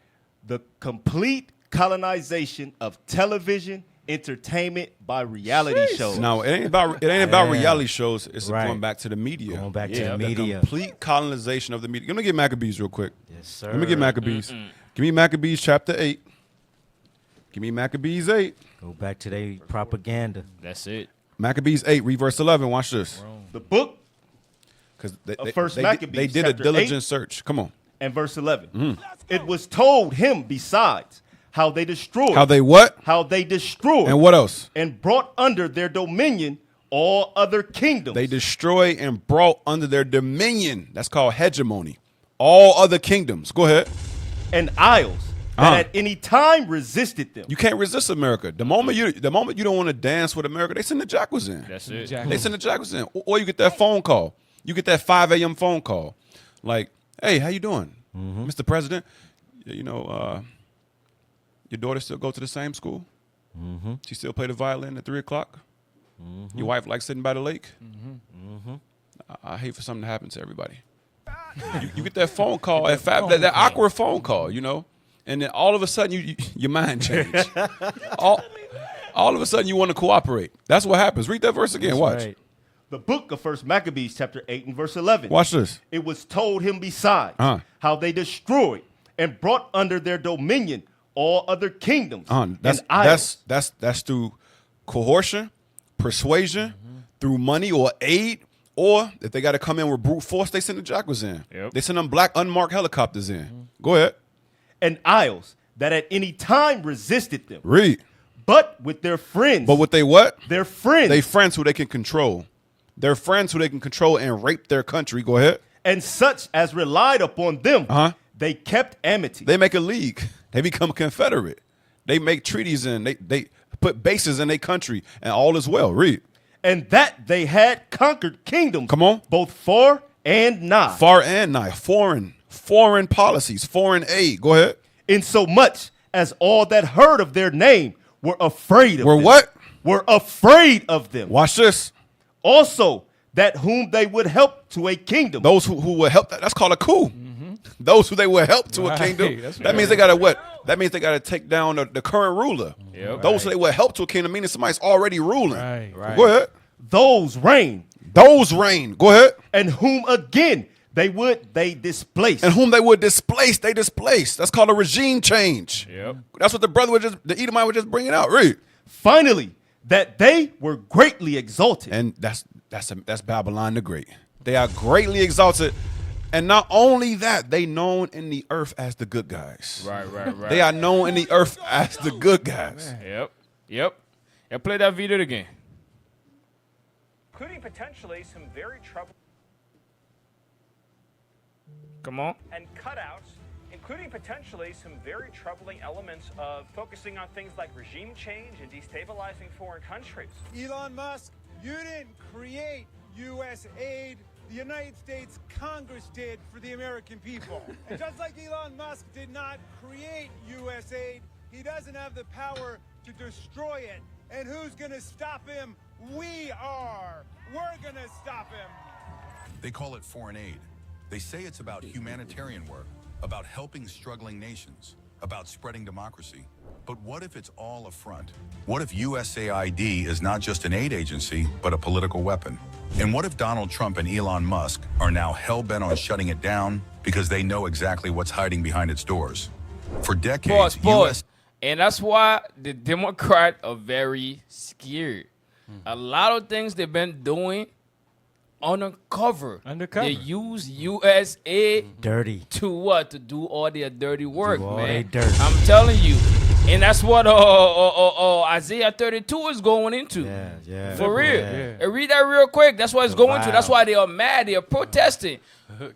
The complete colonization of television entertainment by reality shows. No, it ain't about reality shows. It's going back to the media. Going back to the media. Complete colonization of the media. Let me get Maccabees real quick. Yes, sir. Let me get Maccabees. Give me Maccabees chapter 8. Give me Maccabees 8. Go back to their propaganda. That's it. Maccabees 8, read verse 11. Watch this. The book Because First they Maccabees, did a chapter diligent 8. search. Come on. and verse 11. It was told him besides how they destroyed. How they what? How they destroyed. And what else? And brought under their dominion all other kingdoms. They destroyed and brought under their dominion. That's called hegemony. All other kingdoms. Go ahead. And isles that at any time resisted them. You can't resist America. The moment you don't want to dance with America, they send the jackals in. That's it. They send the jackals in. Or you get that phone call. You get that 5 a.m. phone call. Like, hey, how you doing? Mr. President, you know, your daughter still go to the same school? She still play the violin at 3 o'clock? Your wife likes sitting by the lake? I hate for something to happen to everybody. You get that phone call at 5, that awkward phone call, you know, and then all of a sudden your mind change. all of a sudden you want to cooperate. That's what happens. Read that verse again. That's Watch. right. The book of First Maccabees, chapter 8 and verse 11. Watch this. It was told him besides how they destroyed and brought under their dominion all other kingdoms. That's through coercion, persuasion, through money or aid, or if they got to come in with brute force, they send the jackals in. They send them black unmarked helicopters in. Go ahead. And isles that at any time resisted them. Read. But with their friends. But with they what? Their friends. They friends who they can control. They're friends who they can control and rape their country. Go ahead. And such as relied upon them, they kept amity. They make a league. They become a confederate. They make treaties and they put bases in their country, and all is well. Read. And that they had conquered kingdoms. Come on. Both far and nigh. Far and nigh. Foreign policies, foreign aid. Go ahead. In so much as all that heard of their name were afraid of them. Were what? Were afraid of them. Watch this. Also, that whom they would help to a kingdom. Those who would help, that's called a coup. Those who they would help to a kingdom. That means they got to what? That means they got to take down the current ruler. Those who they would help to a kingdom, meaning somebody's already ruling. Go ahead. Those reign. Go ahead. And whom again they displace. And whom they would displace, they displace. That's called a regime change. That's what the Edomite was just bringing out. Read. Finally, that they were greatly exalted. And that's Babylon the Great. They are greatly exalted. And not only that, they known in the earth as the good guys. Right. They are known in the earth as the good guys. Yep. And play that video again. Including potentially some very troubling. Come on. And cutouts, including potentially some very troubling elements of focusing on things like regime change and destabilizing foreign countries. Elon Musk, you didn't create USAID. The United States Congress did for the American people. And just like Elon Musk did not create USAID, he doesn't have the power to destroy it. And who's going to stop him? We are. We're going to stop him. They call it foreign aid. They say it's about humanitarian work, about helping struggling nations, about spreading democracy. But what if it's all a front? What if USAID is not just an aid agency, but a political weapon? And what if Donald Trump and Elon Musk are now hell-bent on shutting it down because they know exactly what's hiding behind its doors? For decades, Pause. And that's why the Democrats are very scared. A lot of things they've been doing undercover. They use USA dirty to what? To do all their dirty work, all man. they dirty. I'm telling you. And that's what Isaiah 32 is going into. Yeah. For real. And read that real quick. That's what it's going to. That's why they are mad. They are protesting.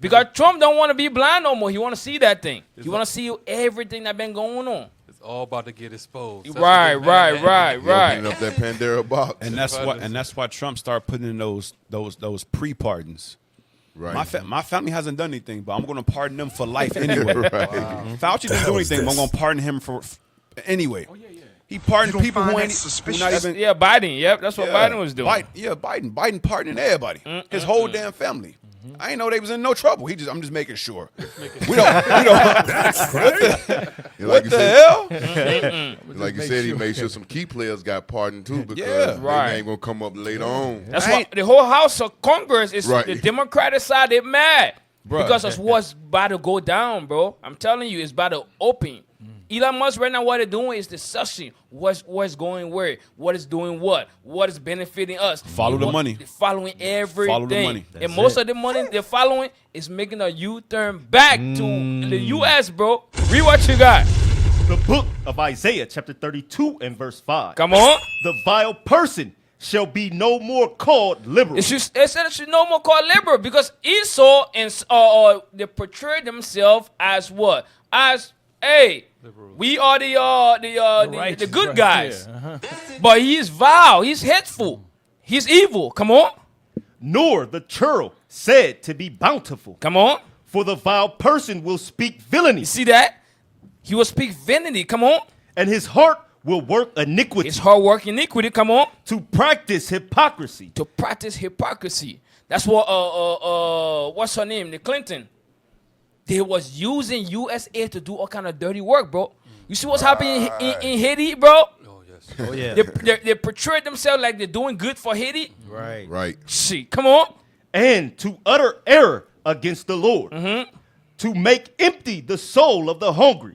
Because Trump don't want to be blind no more. He want to see that thing. He want to see everything that been going on. It's all about to get exposed. Right. Opening up that Pandora box. And that's why Trump started putting in those pre-pardons. Right. My family hasn't done anything, but I'm going to pardon them for life anyway. Fauci didn't do anything, but I'm going to pardon him for anyway. He pardoned people who ain't not even. Yeah, Biden. Yep, that's what Biden was doing. Biden pardoning everybody, his whole damn family. I ain't know they was in no trouble. I'm just making sure. We don't. That's crazy. What the hell? Like you said, he made sure some key players got pardoned too because they ain't gonna come up later on. That's why the whole House of Congress is the Democratic side. They're mad because of what's about to go down, bro. I'm telling you, it's about to open. Elon Musk right now, what they're doing is discussing what's going where, what is doing what is benefiting us. Follow the money. They're following everything. Follow the money. And most of the money they're following is making a U-turn back to the U.S., bro. Read what you got. The book of Isaiah, chapter 32 and verse 5. Come on. The vile person shall be no more called liberal. It said it should no more called liberal because Esau and they portray themselves as what? As we are the good guys. But he is vile. He's hateful. He's evil. Come on. Nor the churl said to be bountiful. Come on. For the vile person will speak villainy. You see that? He will speak vanity. Come on. And his heart will work iniquity. His heart work iniquity. Come on. To practice hypocrisy. To practice hypocrisy. That's what what's her name? The Clinton. They was using USA to do all kind of dirty work, bro. You see what's happening in Haiti, bro? Oh, yes. Oh, yeah. They portray themselves like they're doing good for Haiti. Right. See, come on. And to utter error against the Lord. To make empty the soul of the hungry.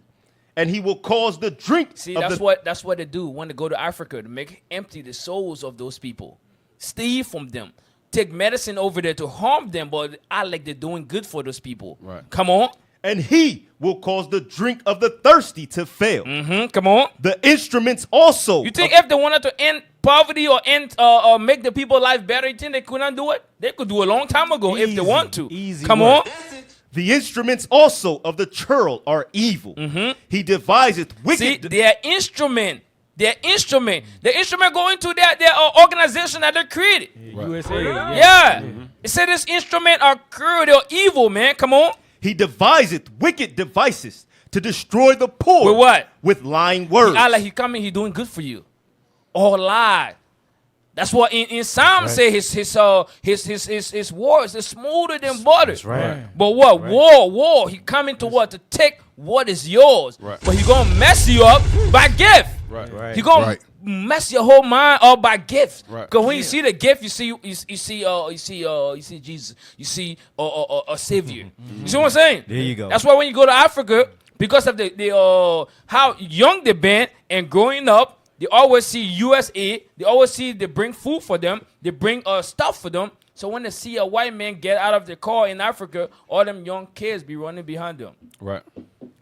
And he will cause the drink. See, that's what they do when they go to Africa, to make empty the souls of those people. Steal from them. Take medicine over there to harm them, but I like they're doing good for those people. Right. Come on. And he will cause the drink of the thirsty to fail. Come on. The instruments also. You think if they wanted to end poverty or end or make the people's life better, you think they could not do it? They could do it a long time ago if they want to. Come on. The instruments also of the churl are evil. He deviseth wicked. See, their instrument. The instrument go into their organization that they created. USA. Yeah. It said this instrument are cruel, they're evil, man. Come on. He deviseth wicked devices to destroy the poor. With what? With lying words. He coming, he doing good for you. All lie. That's what in Psalm say his words is smoother than butter. That's right. But what? War. He coming to what? To take what is yours. Right. But he gonna mess you up by gift. Right. He gonna mess your whole mind up by gifts. Right. Because when you see the gift, you see Jesus. You see a savior. You see what I'm saying? There you go. That's why when you go to Africa, because of the how young they've been and growing up, they always see USA. They always see they bring food for them. They bring stuff for them. So when they see a white man get out of the car in Africa, all them young kids be running behind them. Right.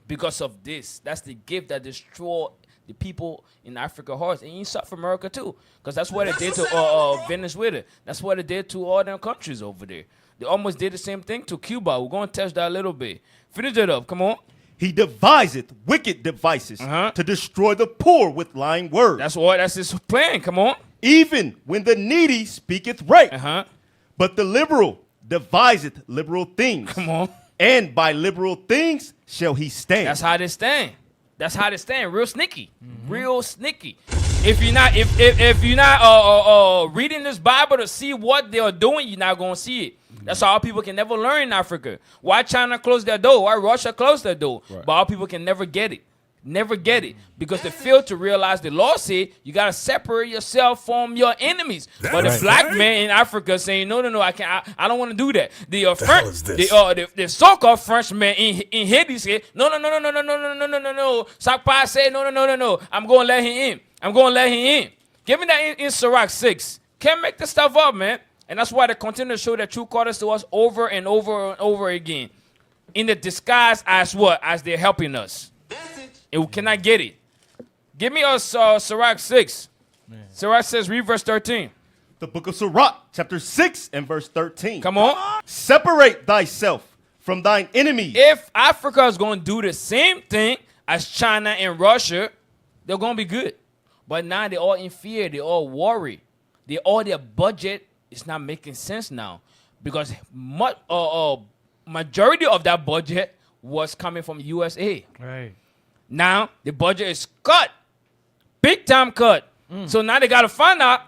Because of this. That's the gift that destroy the people in Africa hearts. And in South America too. Because that's what they did to Venezuela. That's what they did to all them countries over there. They almost did the same thing to Cuba. We're going to touch that a little bit. Finish it up. Come on. He deviseth wicked devices to destroy the poor with lying words. That's his plan. Come on. Even when the needy speaketh right. But the liberal deviseth liberal things. Come on. And by liberal things shall he stand. That's how they stand. That's how they stand. Real sneaky. Real sneaky. If you're not reading this Bible to see what they are doing, you're not gonna see it. That's how people can never learn in Africa. Why China closed their door? Why Russia closed their door? Right. But our people can never get it. Never get it. Because they fail to realize the law said you got to separate yourself from your enemies. But the black man in Africa saying, no, I can't. I don't want to do that. The so-called Frenchman in Haiti said, no. Sakpa said, no. I'm going to let him in. Give me that in Sirach 6. Can't make this stuff up, man. And that's why they continue to show the true colors to us over and over and over again. In the disguise as what? As they're helping us. And we cannot get it. Give me us Sirach 6. Man. Sirach says, read verse 13. The book of Sirach, chapter 6 and verse 13. Come on. Separate thyself from thine enemies. If Africa is going to do the same thing as China and Russia, they're going to be good. But now they're all in fear. They're all worried. All their budget is not making sense now. Because majority of that budget was coming from USA. Right. Now the budget is cut. Big time cut. So now they got to find out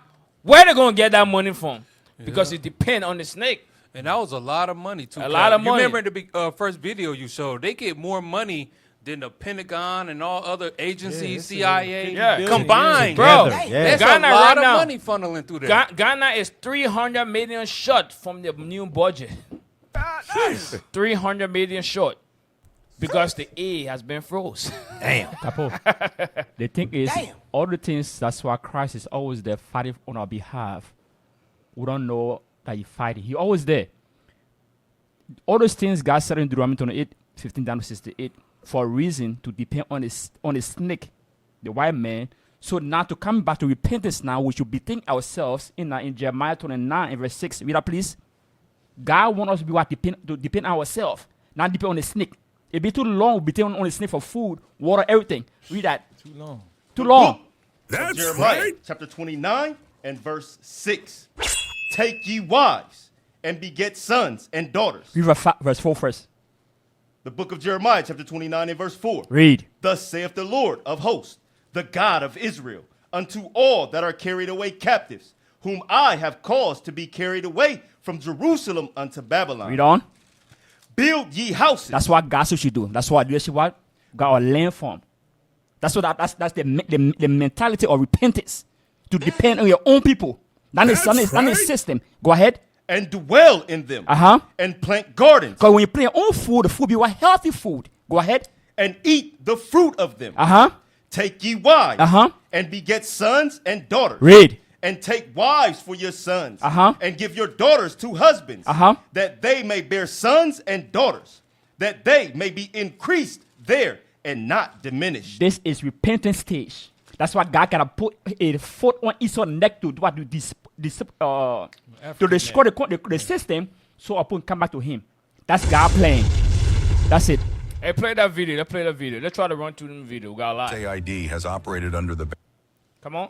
where they're going to get that money from. Because it depends on the snake. And that was a lot of money, too. A lot of money. You remember the first video you showed? They get more money than the Pentagon and all other agencies, CIA, combined. Bro, that's Ghana a lot right now, of money funneling through there. Ghana is 300 million short from the new budget. 300 million short. Because the A has been froze. Damn. Capo. The thing is, all the things, that's why Christ is always there fighting on our behalf. We don't know that he's fighting. He's always there. All those things God said in Deuteronomy 28, 15 down to 68, for a reason to depend on the snake, the white man. So now to come back to repentance now, we should bethink ourselves in Jeremiah 29 and verse 6. Read that, please. God wants us to be what to depend on ourselves, not depend on the snake. It'd be too long. We'll be depending on the snake for food, water, everything. Read that. Too long. That's Jeremiah, right. Chapter 29 and verse 6. Take ye wives and beget sons and daughters. Read verse 4 first. The book of Jeremiah, chapter 29 and verse 4. Read. Thus saith the Lord of hosts, the God of Israel, unto all that are carried away captives, whom I have caused to be carried away from Jerusalem unto Babylon. Read on. Build ye houses. That's what God should do. That's what you see what God learn from. That's what that's the mentality of repentance. To depend on your own people. Not a system. Go ahead. And dwell in them. And plant gardens. Because when you plant your own food, the food be what healthy food. Go ahead. And eat the fruit of them. Take ye wives. And beget sons and daughters. Read. And take wives for your sons, and give your daughters to husbands, that they may bear sons and daughters, that they may be increased there and not diminished. This is repentance stage. That's why God gotta put a foot on Esau's neck to do what to destroy the system, so upon come back to Him. That's God playing. That's it. Hey, play that video. Let's try to run through the video. We got a lot. USAID has operated under the Come on.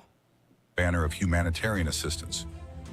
banner of humanitarian assistance.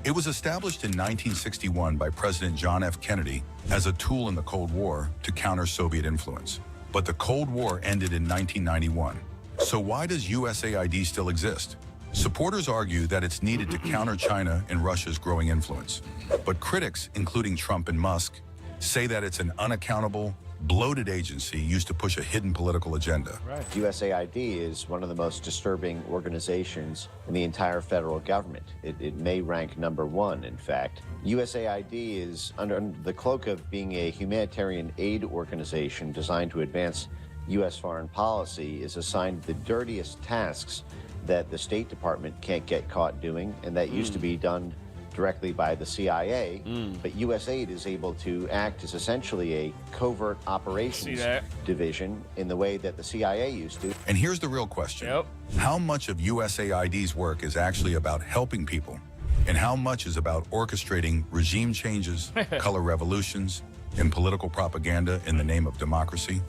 It was established in 1961 by President John F. Kennedy as a tool in the Cold War to counter Soviet influence. But the Cold War ended in 1991. So why does USAID still exist? Supporters argue that it's needed to counter China and Russia's growing influence. But critics, including Trump and Musk, say that it's an unaccountable, bloated agency used to push a hidden political agenda. USAID is one of the most disturbing organizations in the entire federal government. It may rank #1, in fact. USAID is under the cloak of being a humanitarian aid organization designed to advance U.S. foreign policy, is assigned the dirtiest tasks that the State Department can't get caught doing, and that used to be done directly by the CIA, but USAID is able to act as essentially a covert operations division in the way that the CIA used to. And here's the real question. How much of USAID's work is actually about helping people? And how much is about orchestrating regime changes, color revolutions, and political propaganda in the name of democracy?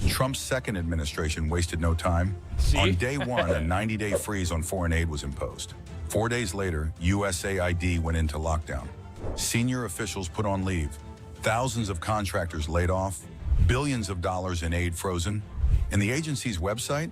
Trump's second administration wasted no time. On day one, a 90-day freeze on foreign aid was imposed. 4 days later, USAID went into lockdown. Senior officials put on leave. Thousands of contractors laid off. Billions of dollars in aid frozen. And the agency's website?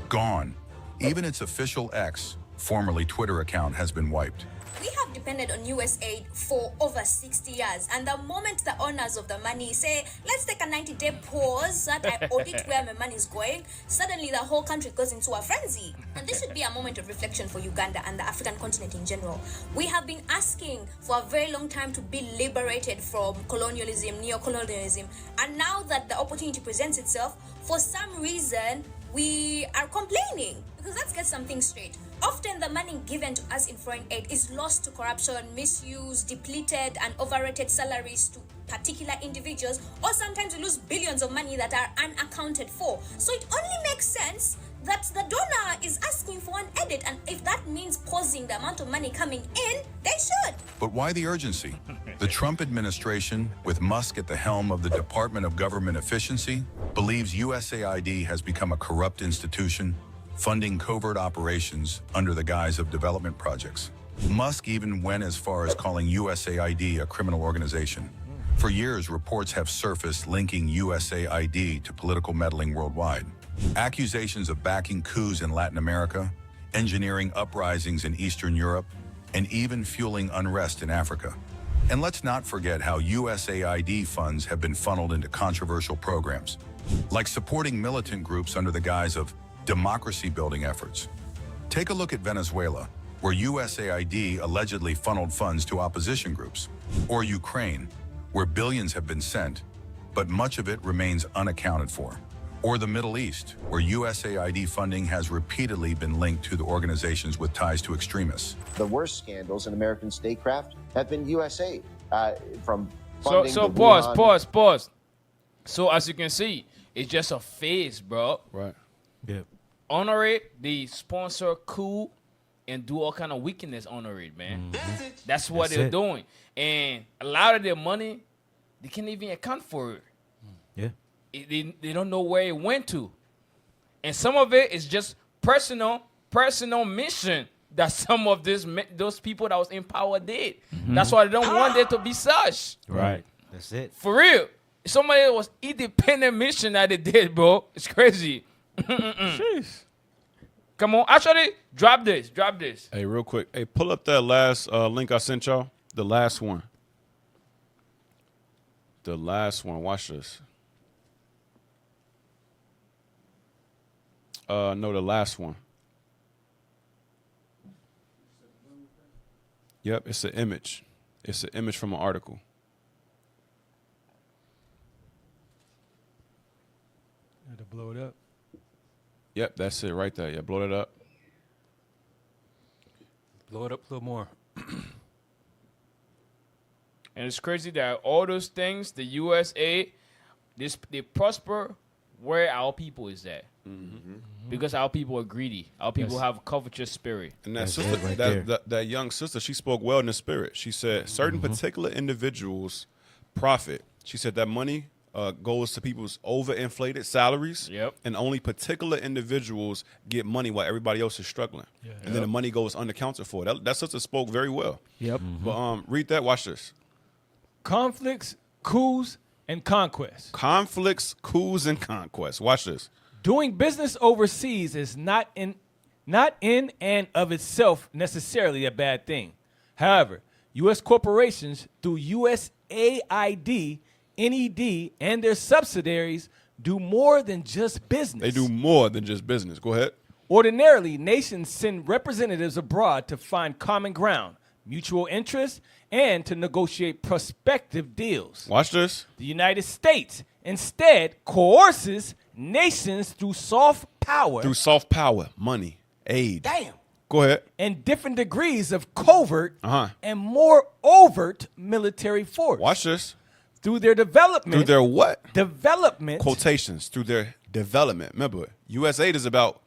Gone. Even its official X, formerly Twitter account, has been wiped. We have depended on USAID for over 60 years, and the moment the owners of the money say, let's take a 90-day pause that I audit where my money is going, suddenly the whole country goes into a frenzy. And this should be a moment of reflection for Uganda and the African continent in general. We have been asking for a very long time to be liberated from colonialism, neo-colonialism, and now that the opportunity presents itself, for some reason, we are complaining. Because let's get something straight. Often the money given to us in foreign aid is lost to corruption, misuse, depleted and overrated salaries to particular individuals, or sometimes we lose billions of money that are unaccounted for. So it only makes sense that the donor is asking for an edit, and if that means pausing the amount of money coming in, they should. But why the urgency? The Trump administration, with Musk at the helm of the Department of Government Efficiency, believes USAID has become a corrupt institution, funding covert operations under the guise of development projects. Musk even went as far as calling USAID a criminal organization. For years, reports have surfaced linking USAID to political meddling worldwide. Accusations of backing coups in Latin America, engineering uprisings in Eastern Europe, and even fueling unrest in Africa. And let's not forget how USAID funds have been funneled into controversial programs, like supporting militant groups under the guise of democracy-building efforts. Take a look at Venezuela, where USAID allegedly funneled funds to opposition groups, or Ukraine, where billions have been sent, but much of it remains unaccounted for, or the Middle East, where USAID funding has repeatedly been linked to the organizations with ties to extremists. The worst scandals in American statecraft have been USAID, from funding So the pause. So as you can see, it's just a phase, bro. Right. Yep. Honor it, they sponsor coup and do all kind of wickedness honor it, man. That's what they're doing. And a lot of their money, they can't even account for it. Yeah. They don't know where it went to. And some of it is just personal mission that some of those people that was in power did. That's why they don't want it to be such. Right. That's it. For real. Somebody was independent mission that they did, bro. It's crazy. Jeez. Come on. Actually, drop this. Hey, real quick. Hey, pull up that last link I sent y'all. The last one. Watch this. No, the last one. Yep, it's an image. It's an image from an article. Had to blow it up. Yep, that's it right there. Yeah, blow it up. Blow it up a little more. And it's crazy that all those things, the USA, they prosper where our people is at. Because our people are greedy. Our people have a covetous spirit. And that sister, that young sister, she spoke well in the spirit. She said certain particular individuals profit. She said that money goes to people's overinflated salaries. Yep. And only particular individuals get money while everybody else is struggling. Yeah. And then the money goes unaccounted for. That sister spoke very well. Yep. But read that. Watch this. Conflicts, coups, and conquests. Conflicts, coups, and conquests. Watch this. Doing business overseas is not in and of itself necessarily a bad thing. However, U.S. corporations through USAID, NED, and their subsidiaries do more than just business. They do more than just business. Go ahead. Ordinarily, nations send representatives abroad to find common ground, mutual interests, and to negotiate prospective deals. Watch this. The United States instead coerces nations through soft power. Through soft power, money, aid. Damn. Go ahead. and different degrees of covert Uh-huh. and more overt military force. Watch this. Through their development. Through their what? Development. Quotations. Through their development. Remember, USAID is about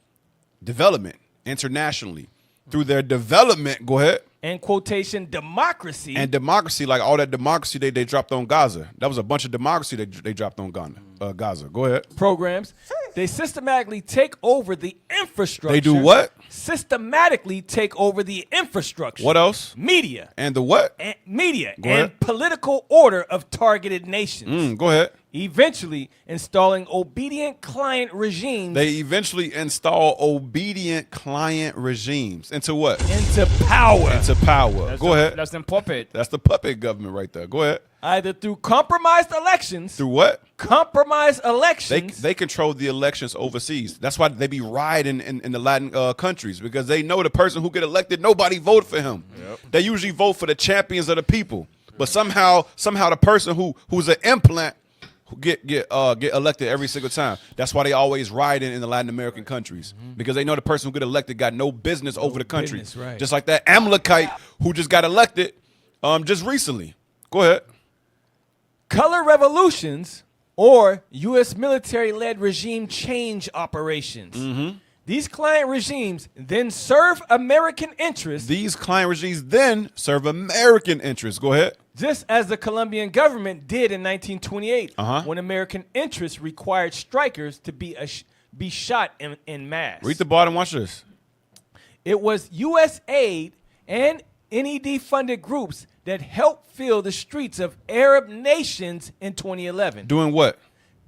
development internationally. Through their development, go ahead. And quotation, democracy. And democracy, like all that democracy they dropped on Gaza. That was a bunch of democracy they dropped on Gaza. Go ahead. Programs. They systematically take over the infrastructure. They do what? Systematically take over the infrastructure. What else? Media. And the what? And media. Go and ahead. political order of targeted nations. Go ahead. Eventually installing obedient client regimes. They eventually install obedient client regimes. Into what? Into power. Into power. Go ahead. That's the puppet. That's the puppet government right there. Go ahead. Either through compromised elections. Through what? Compromised elections. They control the elections overseas. That's why they be rioting in the Latin countries, because they know the person who get elected, nobody voted for him. Yep. They usually vote for the champions of the people. But somehow the person who's an implant get elected every single time. That's why they always rioting in the Latin American countries, because they know the person who get elected got no business over the country. business, right. Just like that Amalekite who just got elected just recently. Go ahead. Color revolutions or U.S. military-led regime change operations. These client regimes then serve American interests. These client regimes then serve American interests. Go ahead. Just as the Colombian government did in 1928, when American interests required strikers to be shot in mass. Read the bottom. Watch this. It was USAID and NED-funded groups that helped fill the streets of Arab nations in 2011. Doing what?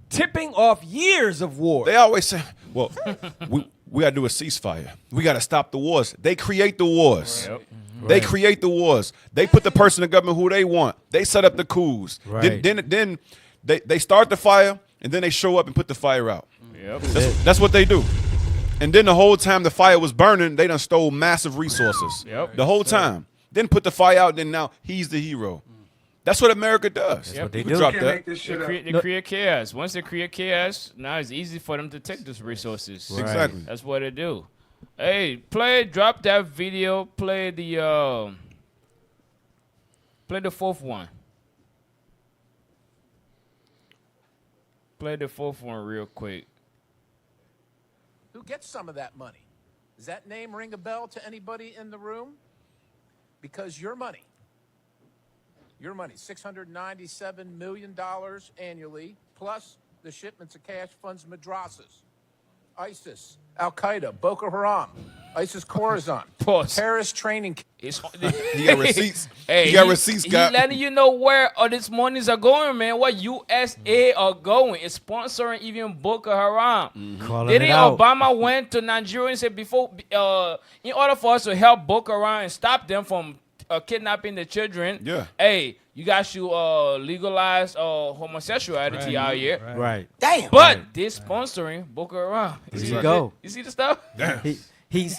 Tipping off years of war. They always say, well, we got to do a ceasefire. We got to stop the wars. They create the wars. Yep. They create the wars. They put the person in government who they want. They set up the coups. Right. Then they start the fire, and then they show up and put the fire out. Yep. That's what they do. And then the whole time the fire was burning, they done stole massive resources. Yep. The whole time. Then put the fire out, then now he's the hero. That's what America does. That's what they We do. drop Can't that. They create chaos. Once they create chaos, now it's easy for them to take those resources. Right. Exactly. That's what they do. Hey, drop that video. Play the fourth one. Play the fourth one real quick. Who gets some of that money? Does that name ring a bell to anybody in the room? Because your money, $697 million annually, plus the shipments of cash funds madrasas, ISIS, Al-Qaeda, Boko Haram, ISIS Khorasan, terrorist training. He got receipts. Hey, he got receipts, He Scott. letting you know where all these monies are going, man. What USA are going. It's sponsoring even Boko Haram. Calling Didn't it out. Obama went to Nigeria and said before, in order for us to help Boko Haram and stop them from kidnapping the children, hey, you guys should legalize homosexuality out here. Right. Damn. But they're sponsoring Boko Haram. There you go. You see the stuff? Damn. He's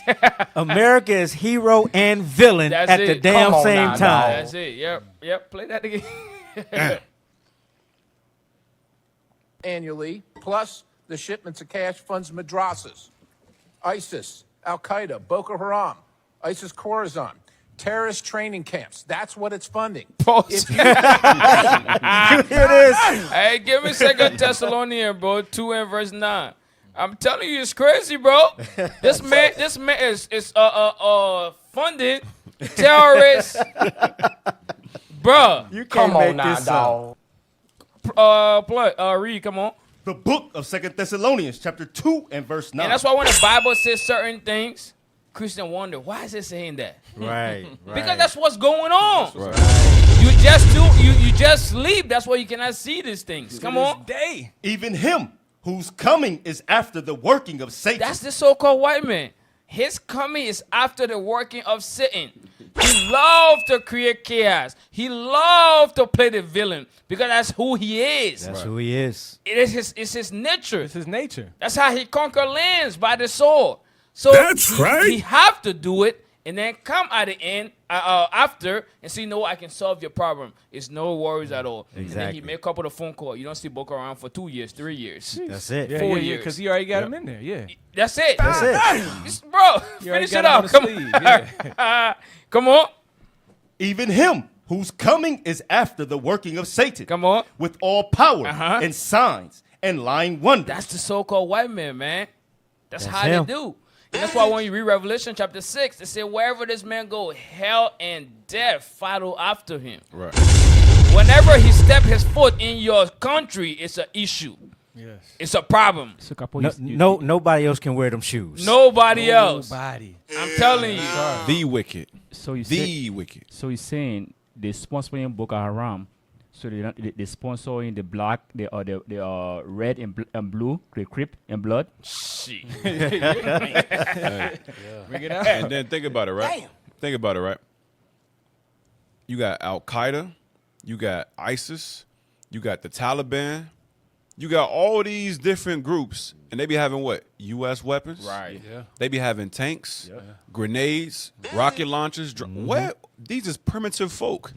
America is hero and villain That's at it. the damn same time. That's it. Yep. Play that again. Annually, plus the shipments of cash funds madrasas, ISIS, Al-Qaeda, Boko Haram, ISIS Khorasan, terrorist training camps. That's what it's funding. If you- Here it is. Hey, give me 2 Thessalonians, bro, 2 and verse 9. I'm telling you, it's crazy, bro. This man is funding terrorists, bro. You can't make this up. Read, come on. The book of 2 Thessalonians, chapter 2 and verse 9. And that's why when the Bible says certain things, Christians wonder, why is it saying that? Right. Because that's what's going on. Right. You just sleep. That's why you cannot see these things. Come on. Day. Even him whose coming is after the working of Satan. That's the so-called white man. His coming is after the working of Satan. He loved to create chaos. He loved to play the villain because that's who he is. That's who he is. It's his nature. It's his nature. That's how he conquer lands, by the sword. So That's right. He have to do it and then come at the end after and say, no, I can solve your problem. It's no worries at all. And then Exactly. he make a couple of phone calls. You don't see Boko Haram for 2 years, 3 years. That's it. Yeah, 4 yeah, years. because he already got him in there. Yeah. That's it. That's it. Bro, You already finish got it him on up. the Come sleeve, on. Come on. Even him whose coming is after the working of Satan. Come on. With all power Uh-huh. and signs and lying wonders. That's the so-called white man. That's how him. they do. And that's why when you read Revelation chapter 6, they say, wherever this man go, hell and death follow after him. Right. Whenever he step his foot in your country, it's an issue. Yes. It's a problem. Nobody else can wear them shoes. Nobody else. Nobody. I'm telling you. The wicked. So you The wicked. So he's saying they sponsoring Boko Haram. So they sponsoring the black, the red and blue, the Crip and blood. Shit. Bring it out. And then think about it, right? Damn. Think about it, right? You got Al Qaeda, you got ISIS, you got the Taliban, you got all these different groups, and they be having what? U.S. weapons. Right. Yeah. They be having tanks, grenades, rocket launchers. What? These is primitive folk.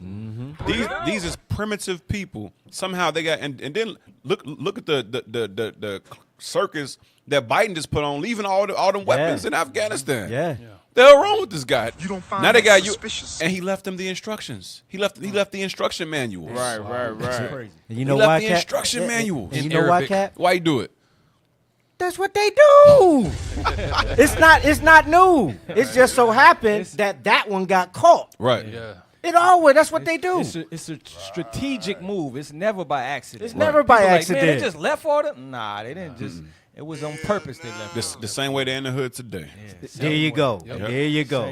These is primitive people. Somehow they got and then look at the circus that Biden just put on, leaving all them weapons in Afghanistan. Yeah. The hell wrong with this guy? You don't find now they that got suspicious? you, and he left them the instructions. He left the instruction manuals. Right. Crazy. And you know he left why, the Cap? instruction manuals. And you know why, Cap? Why you do it? That's what they do. It's not new. It's just so happened that one got caught. Right. Yeah. It always. That's what they do. It's a strategic move. It's never by accident. It's never by People accident. Man, they just left for them. Nah, they didn't just. It was on purpose. They left. The same way they're in the hood today. There you go. Yep. There you go.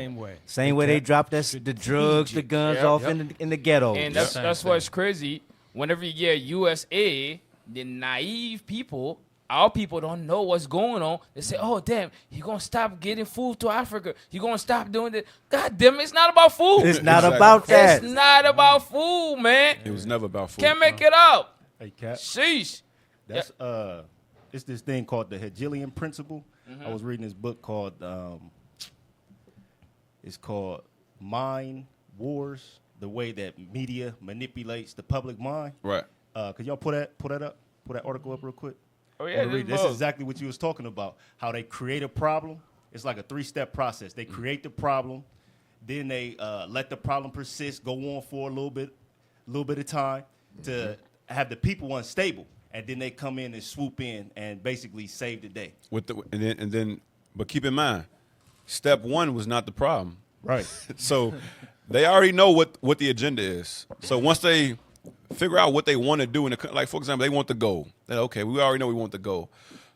Same way. They dropped the drugs, the guns off in the ghetto. And that's why it's crazy. Whenever you get USA, the naive people, our people don't know what's going on. They say, oh, damn, he going to stop getting food to Africa. He going to stop doing that. God damn it, it's not about food. It's not about that. It's not about food, man. It was never about food. Can't make it up. Hey, Cap. Sheesh. That's it's this thing called the Hegelian principle. I was reading this book called it's called Mind Wars: The Way That Media Manipulates the Public Mind. Right. Could y'all pull that article up real quick? Oh yeah, this is exactly what you was talking about. How they create a problem. It's like a 3-step process. They create the problem, then they let the problem persist, go on for a little bit of time to have the people unstable, and then they come in and swoop in and basically save the day. But keep in mind, step 1 was not the problem. Right. So they already know what the agenda is. So once they figure out what they want to do, like for example, they want the goal. Then okay, we already know we want the goal.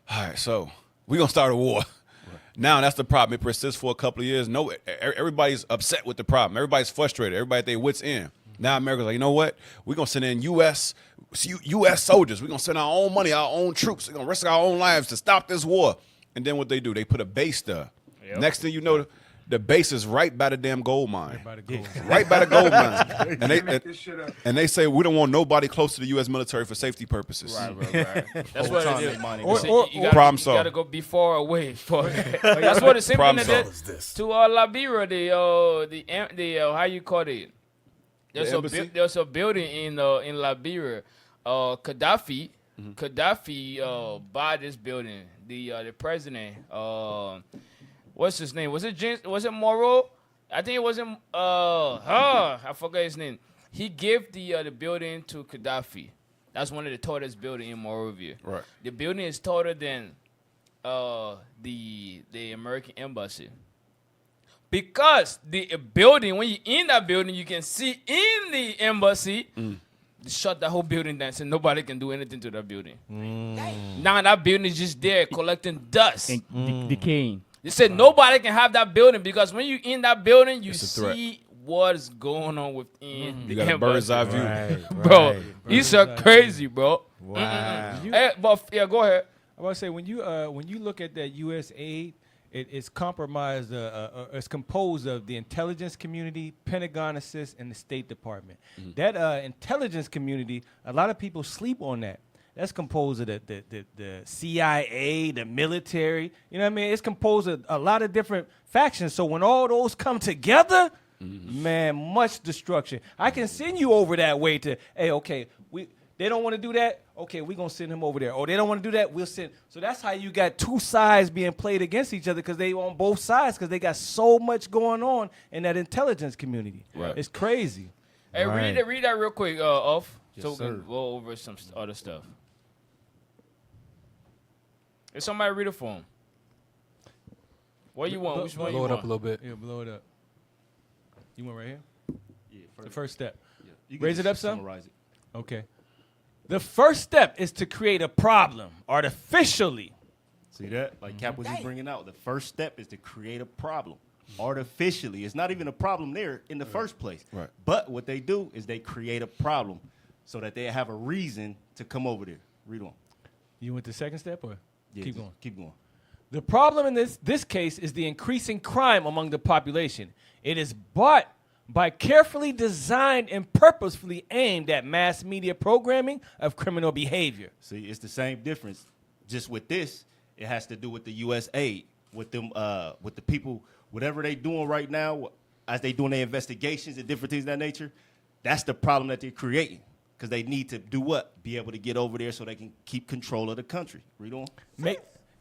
All right, so we're gonna start a war. Right. Now that's the problem. It persists for a couple of years. No, everybody's upset with the problem. Everybody's frustrated. Everybody at their wits end. Now America's like, you know what? We're gonna send in U.S. soldiers. We're gonna send our own money, our own troops. We're gonna risk our own lives to stop this war. And then what they do? They put a base there. Yep. Next thing you know, the base is right by the damn gold mine. Right by the gold mine. And they say we don't want nobody close to the U.S. military for safety purposes. Right. That's what it is. Problem You solved. gotta go be far away. That's what the same thing they did to Liberia. The how you call it? There's a building in Liberia. Gaddafi bought this building. The president. What's his name? Was it James? Was it Morrow? I think it wasn't. I forgot his name. He gave the building to Gaddafi. That's one of the tallest buildings in Monrovia. Right. The building is taller than the American embassy. Because the building, when you're in that building, you can see in the embassy. They shut the whole building down, so nobody can do anything to that building. Now that building is just there collecting dust and decaying. They said nobody can have that building because when you in that building, you see what's going on within the you got a bird's eye view. Bro, these are crazy, bro. Wow. Hey, but yeah, go ahead. I want to say when you look at that USAID, it's compromised. It's composed of the intelligence community, Pentagon assist, and the State Department. That intelligence community, a lot of people sleep on that. That's composed of the CIA, the military. You know what I mean? It's composed of a lot of different factions. So when all those come together, Man, much destruction. I can send you over that way to, hey, okay, they don't want to do that. Okay, we're going to send him over there. Oh, they don't want to do that. We'll send. So that's how you got two sides being played against each other because they on both sides because they got so much going on in that intelligence community. Right. It's crazy. Hey, read that real quick, off, Yes, so we can go over some other stuff. If somebody read it for him. What you want? Which one you want? Blow it up a little bit. Yeah, blow it up. You want right here? Yeah, the first step. You can Raise it just up some? summarize it. Okay. The first step is to create a problem artificially. See that? Like Cap was just bringing out. The first step is to create a problem artificially. It's not even a problem there in the first place. Right. But what they do is they create a problem so that they have a reason to come over there. Read on. You went to the second step or keep going? Keep going. The problem in this case is the increasing crime among the population. It is brought by carefully designed and purposefully aimed at mass media programming of criminal behavior. See, it's the same difference. Just with this, it has to do with the USAID, with them, with the people, whatever they doing right now, as they doing their investigations and different things of that nature. That's the problem that they're creating because they need to do what? Be able to get over there so they can keep control of the country. Read on.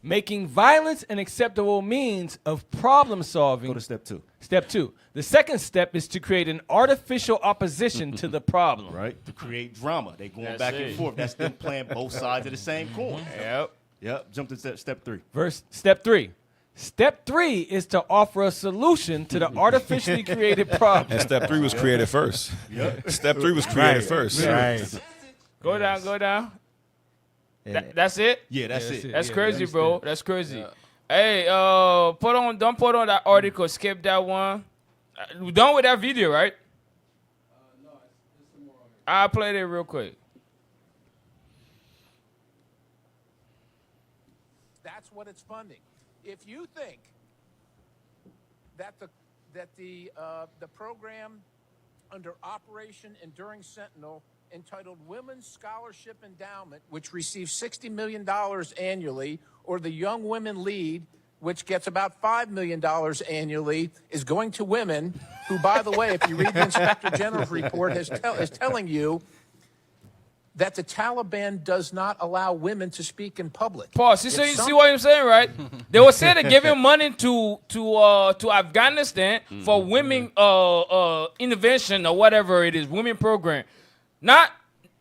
Making violence an acceptable means of problem solving. Go to step 2. Step 2. The second step is to create an artificial opposition to the problem. Right. To create drama. They going back and forth. That's them playing both sides of the same coin. Yep. Jump to step 3. Step 3. Step 3 is to offer a solution to the artificially created problem. And step 3 was created first. Yep. Step 3 was created first. Right. Go down. That's it? Yeah, that's it. That's Yeah, crazy, bro. That's crazy. Yeah. Hey, don't put on that article. Skip that one. We're done with that video, right? No, there's some more on here. I'll play it real quick. That's what it's funding. If you think that the program under Operation Enduring Sentinel entitled Women's Scholarship Endowment, which receives $60 million annually, or the Young Women Lead, which gets about $5 million annually, is going to women who, by the way, if you read the Inspector General's report, is telling you that the Taliban does not allow women to speak in public. Pause. You see what I'm saying, right? They were saying they're giving money to Afghanistan for women intervention or whatever it is, women program. Not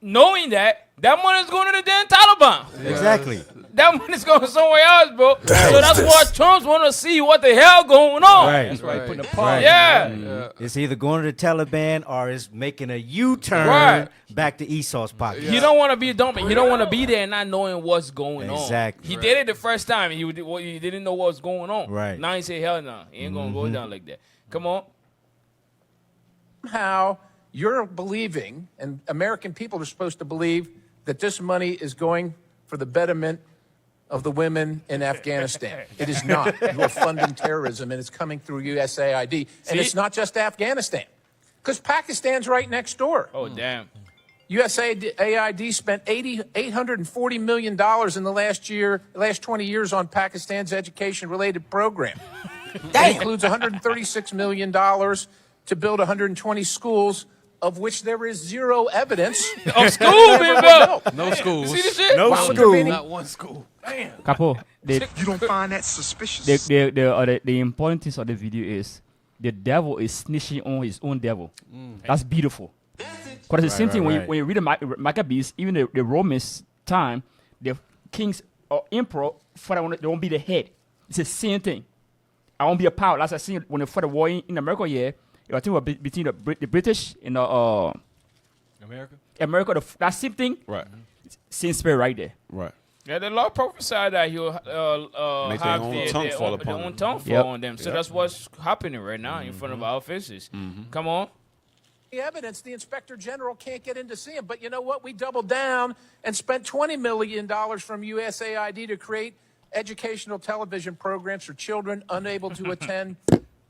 knowing that money is going to the damn Taliban. Exactly. That money's going somewhere else, bro. So that's why Trump's want to see what the hell going on. Right. That's why he putting a pause. Right. Yeah. It's either going to the Taliban or it's making a U-turn back to Esau's pocket. You don't want to be a dummy. You don't want to be there and not knowing what's going on. Exactly. He did it the first time. He didn't know what was going on. Right. Now he said, hell no. He ain't going to go down like that. Come on. Somehow you're believing, and American people are supposed to believe, that this money is going for the betterment of the women in Afghanistan. It is not. You are funding terrorism, and it's coming through USAID. And it's not just Afghanistan, because Pakistan's right next door. Oh, damn. USAID spent $840 million in the last 20 years on Pakistan's education-related program. That includes $136 million to build 120 schools, of which there is zero evidence of school being built. No schools. See this shit? No school. Not one school. Damn. Capo, You don't find that suspicious? the important thing of the video is the devil is snitching on his own devil. That's beautiful. Because the same thing when you read the Maccabees, even the Romans time, the kings or emperor they won't be the head. It's the same thing. I won't be a power. Last I seen when they fought the war in America, I think it was between the British and America. That same thing. Right. Same spirit right there. Right. Yeah, the Lord prophesied that he'll Make have their own tongue fall their upon own them. tongue fall on them. So that's what's happening right now in front of our faces. Come on. the evidence, the Inspector General can't get in to see him. But you know what? We doubled down and spent $20 million from USAID to create educational television programs for children unable to attend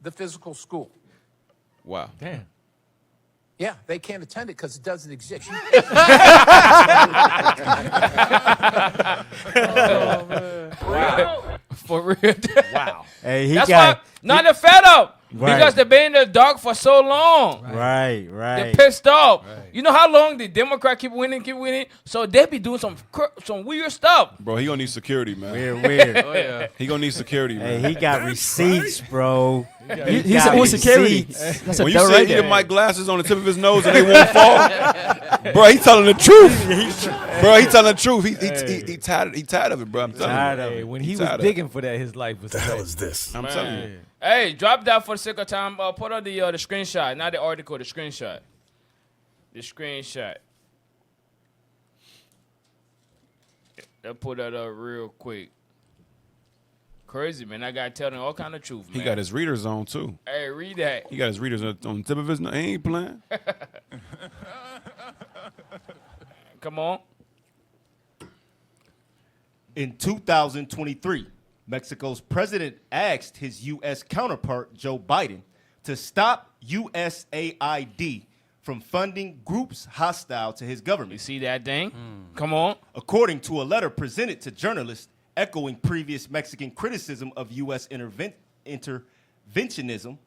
the physical school. Wow. Damn. Yeah, they can't attend it because it doesn't exist. Oh, man. Wow. For real. Wow. Hey, he That's got why, not the fed up. Because they've been in the dark for so long. Right. They're pissed off. You know how long the Democrat keep winning? So they be doing some weird stuff. Bro, he gonna need security, man. Weird. Oh, yeah. He gonna need security, man. Hey, he got receipts, bro. He's own security. When you say he mic glasses on the tip of his nose and they won't fall, bro, he telling the truth. Bro, he telling the truth. He tired of it, bro. I'm telling you. When he was digging for that, his life was. The hell is this? I'm telling you. Hey, drop that for the sake of time. Put on the screenshot, not the article, the screenshot. The screenshot. Let's put that up real quick. Crazy, man. I gotta tell them all kind of truth, man. He got his readers on too. Hey, read that. He got his readers on the tip of his nose. He ain't playing. Come on. In 2023, Mexico's president asked his U.S. counterpart, Joe Biden, to stop USAID from funding groups hostile to his government. You see that thing? Come on. According to a letter presented to journalists echoing previous Mexican criticism of U.S. interventionism,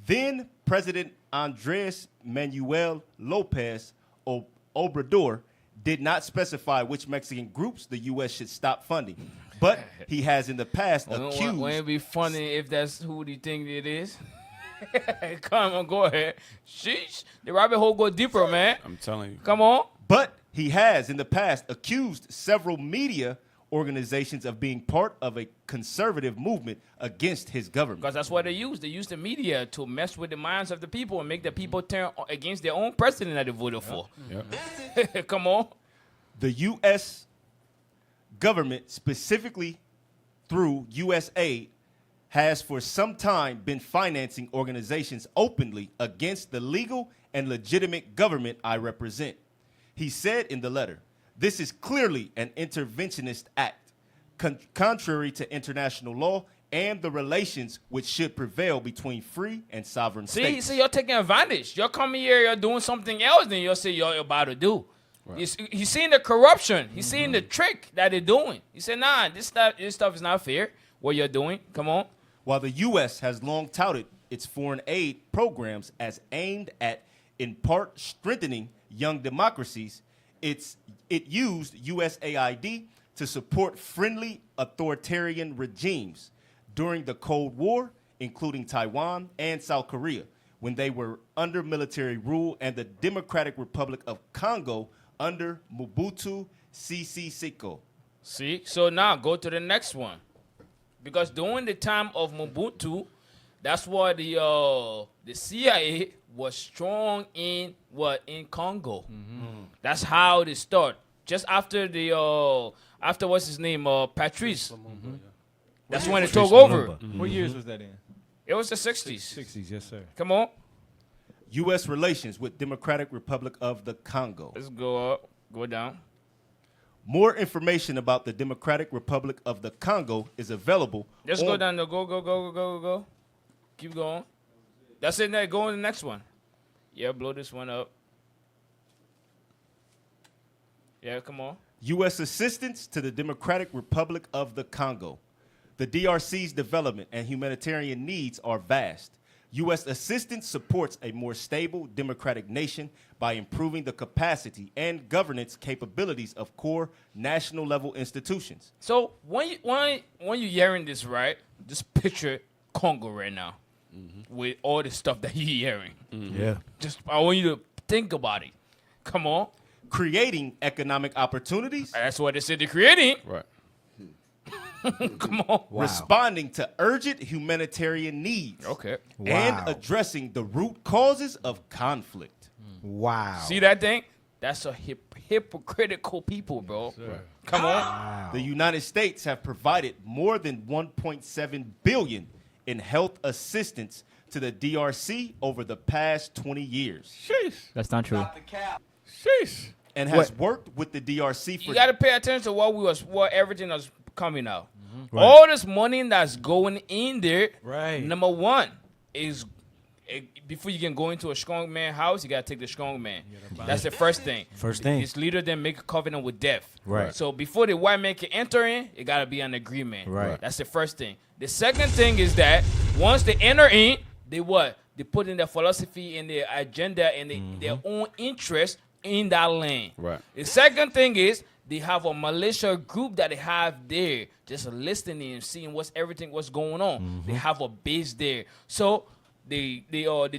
then President Andres Manuel Lopez Obrador did not specify which Mexican groups the U.S. should stop funding. But he has in the past accused... Wouldn't it be funny if that's who do you think it is? Come on, go ahead. Sheesh. The rabbit hole go deeper, man. I'm telling you. Come on. But he has in the past accused several media organizations of being part of a conservative movement against his government. Because that's what they use. They use the media to mess with the minds of the people and make the people turn against their own president that they voted for. Yep. Come on. The U.S. government, specifically through USAID, has for some time been financing organizations openly against the legal and legitimate government I represent. He said in the letter, "This is clearly an interventionist act, contrary to international law and the relations which should prevail between free and sovereign states." See, you're taking advantage. You're coming here, you're doing something else than you'll say you're about to do. Right. He's seeing the corruption. He's seeing the trick that they're doing. He said, nah, this stuff is not fair, what you're doing. Come on. While the U.S. has long touted its foreign aid programs as aimed at, in part, strengthening young democracies, it used USAID to support friendly authoritarian regimes during the Cold War, including Taiwan and South Korea, when they were under military rule, and the Democratic Republic of Congo under Mobutu Sese Seko. See? So now go to the next one. Because during the time of Mobutu, that's why the CIA was strong in Congo. That's how they start. Just after after what's his name, Patrice. That's when it took over. What years was that in? It was the 60s. 60s, yes, sir. Come on. U.S. relations with Democratic Republic of the Congo. Let's go up, go down. More information about the Democratic Republic of the Congo is available. Just go down. Go. Keep going. That's it. Now go on the next one. Yeah, blow this one up. Yeah, come on. U.S. assistance to the Democratic Republic of the Congo. The DRC's development and humanitarian needs are vast. U.S. assistance supports a more stable, democratic nation by improving the capacity and governance capabilities of core national-level institutions. So when you're hearing this, right, just picture Congo right now with all the stuff that you're hearing. Yeah. Just I want you to think about it. Come on. Creating economic opportunities. That's what they said they're creating. Right. Come on. Wow. Responding to urgent humanitarian needs. Okay. And addressing the root causes of conflict. Wow. See that thing? That's a hypocritical people, bro. Come on. Wow. The United States have provided more than $1.7 billion in health assistance to the DRC over the past 20 years. Sheesh. That's not true. Sheesh. And has worked with the DRC for... You got to pay attention to what everything that's coming out. Right. All this money that's going in there, right. Number one is before you can go into a strong man house, you got to take the strong man. That's the first thing. First thing. His leader then make a covenant with death. Right. So before the white man can enter in, it got to be an agreement. Right. That's the first thing. The second thing is that once they enter in, They what? They put in their philosophy and their agenda and their own interest in that land. Right. The second thing is they have a militia group that they have there, just listening and seeing what's going on. They have a base there. So the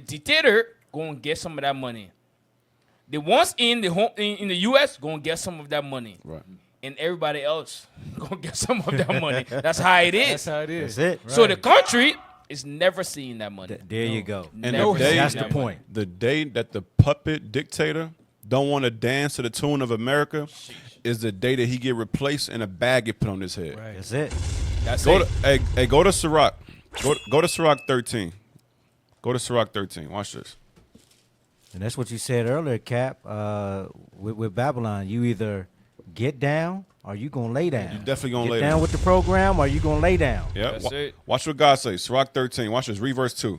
dictator gonna get some of that money. The ones in the U.S. gonna get some of that money. Right. And everybody else gonna get some of that money. That's how it is. That's how it is. That's it. So the country is never seeing that money. There you go. And Never seeing that's that the money. point. The day that the puppet dictator don't want to dance to the tune of America is the day that he get replaced and a bag get put on his head. Right. That's it. That's Go it. to go to Sirach. Go to Sirach 13. Go to Sirach 13. Watch this. And that's what you said earlier, Cap. With Babylon, you either get down or you gonna lay down. You definitely gonna get lay down down with the program, or you gonna lay down. Yeah. That's it. Watch what God says. Sirach 13. Watch this. Read verse 2.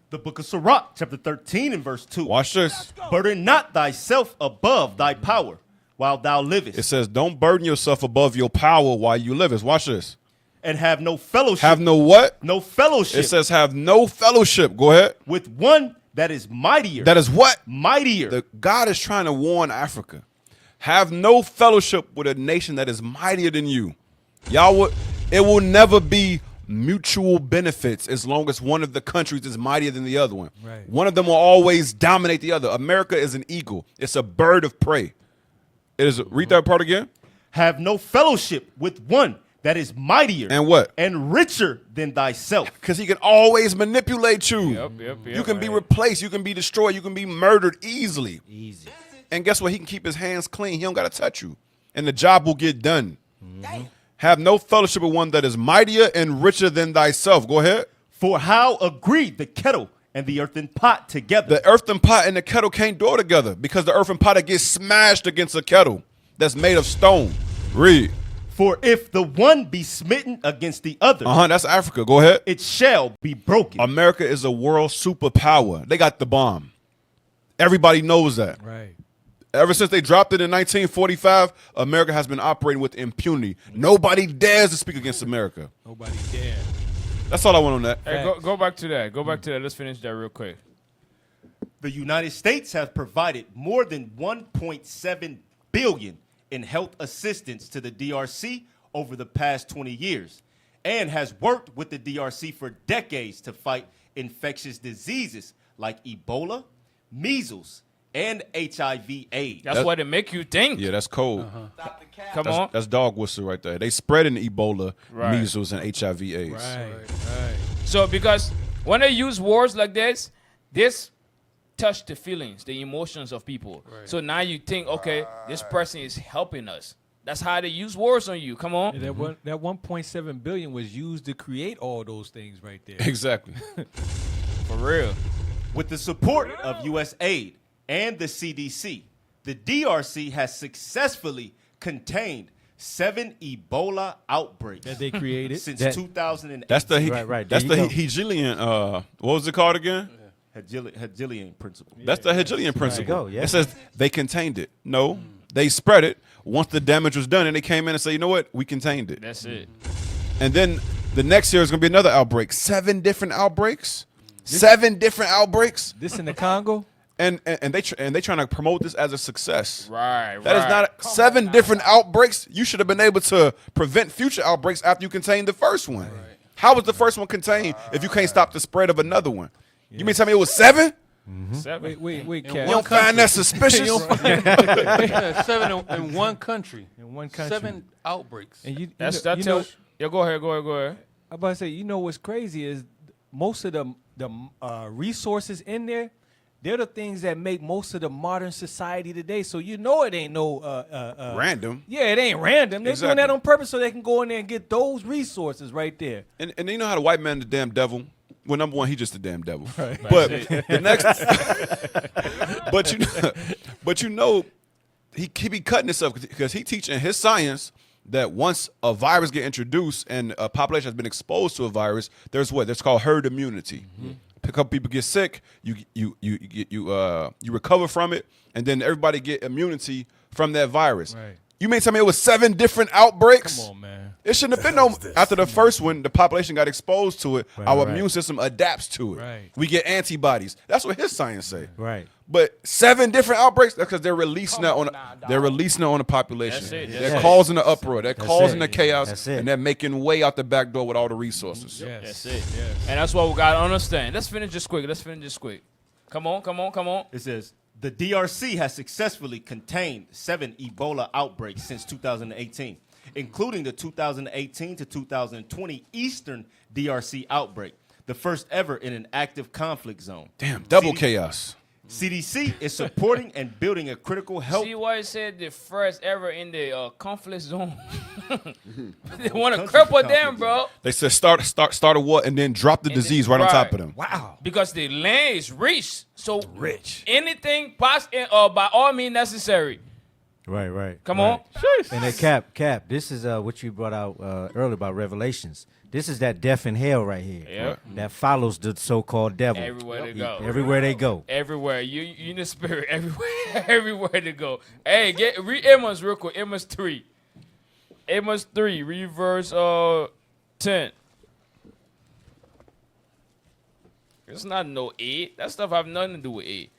The book of Sirach, chapter 13 and verse 2. Watch this. Burden not thyself above thy power while thou livest. It says, don't burden yourself above your power while you live. Watch this. And have no fellowship. Have no what? No fellowship. It says have no fellowship. Go ahead. With one that is mightier. That is what? Mightier. God is trying to warn Africa. Have no fellowship with a nation that is mightier than you. It will never be mutual benefits as long as one of the countries is mightier than the other one. Right. One of them will always dominate the other. America is an eagle. It's a bird of prey. It is. Read that part again. Have no fellowship with one that is mightier. And what? And richer than thyself. Because he can always manipulate you. Yep, You can be replaced. You can be destroyed. You can be murdered easily. Easy. And guess what? He can keep his hands clean. He don't got to touch you. And the job will get done. Have no fellowship with one that is mightier and richer than thyself. Go ahead. For how agreed the kettle and the earthen pot together. The earthen pot and the kettle can't go together because the earthen pot gets smashed against a kettle that's made of stone. Read. For if the one be smitten against the other. That's Africa. Go ahead. It shall be broken. America is a world superpower. They got the bomb. Everybody knows that. Right. Ever since they dropped it in 1945, America has been operating with impunity. Nobody dares to speak against America. Nobody dare. That's all I want on that. Hey, go back to that. Go back to that. Let's finish that real quick. The United States has provided more than $1.7 billion in health assistance to the DRC over the past 20 years and has worked with the DRC for decades to fight infectious diseases like Ebola, measles, and HIV/AIDS. That's what it make you think. Yeah, that's cold. Come on. That's dog whistle right there. They spreading Ebola, Right. measles, and HIV/AIDS. Right. So because when they use words like this touch the feelings, the emotions of people. Right. So now you think, okay, this person is helping us. That's how they use words on you. Come on. Yeah, that 1.7 billion was used to create all those things right there. Exactly. For real. With the support of USAID and the CDC, the DRC has successfully contained 7 Ebola outbreaks that they created since That- 2008. That's the Right. That's There the you go. Hegelian. What was it called again? Hegelian principle. That's the Hegelian principle. go, yeah. It says they contained it. No, they spread it. Once the damage was done, and they came in and said, you know what? We contained it. That's it. And then the next year is going to be another outbreak. 7 different outbreaks. 7 different outbreaks. This in the Congo? And they trying to promote this as a success. Right. That is not 7 different outbreaks. You should have been able to prevent future outbreaks after you contained the first one. Right. How was the first one contained if you can't stop the spread of another one? You mean tell me it was 7? Wait, In Cat. You don't find that suspicious? Yeah, 7 in one country. In one country. 7 outbreaks. And you That's know, that you know, tells. Yeah, go ahead. I'm about to say, you know what's crazy is most of the resources in there, they're the things that make most of the modern society today. So you know it ain't no Random. Yeah, it ain't random. They're doing that on purpose so they can go in there and get those resources right there. And you know how the white man the damn devil? Well, number one, he's just the damn devil. Right. But the next, but you know, he be cutting himself because he teaching his science that once a virus get introduced and a population has been exposed to a virus, there's what that's called herd immunity. A couple people get sick, you recover from it, and then everybody get immunity from that virus. Right. You mean tell me it was 7 different outbreaks? Come on, man. It shouldn't have been no. After the first one, the population got exposed to it. Right, our right. immune system adapts to it. Right. We get antibodies. That's what his science say. Right. But 7 different outbreaks. That's because they're releasing that on. They're releasing it on the population. That's it, They're that's causing the uproar. They're That's causing it. the chaos. That's it. And they're making way out the back door with all the resources. Yes. That's it. Yes. And that's what we got to understand. Let's finish this quick. Come on. It says the DRC has successfully contained 7 Ebola outbreaks since 2018, including the 2018 to 2020 Eastern DRC outbreak, the first ever in an active conflict zone. Damn, double chaos. CDC is supporting and building a critical health. See why it said the first ever in the conflict zone? They want to Country's cripple them, conflict bro. They said start a war and then drop the disease right on top of them. Wow. Because the land is rich. So anything by all means necessary. Right. Come on. And then Cap, this is what you brought out earlier about Revelations. This is that death and hell right here. Yep. That follows the so-called devil. Everywhere they go. Everywhere they go. Everywhere. You in the spirit. Everywhere they go. Hey, read Amos real quick. Amos 3. Amos 3. Read verse 10. It's not no 8. That stuff have nothing to do with 8.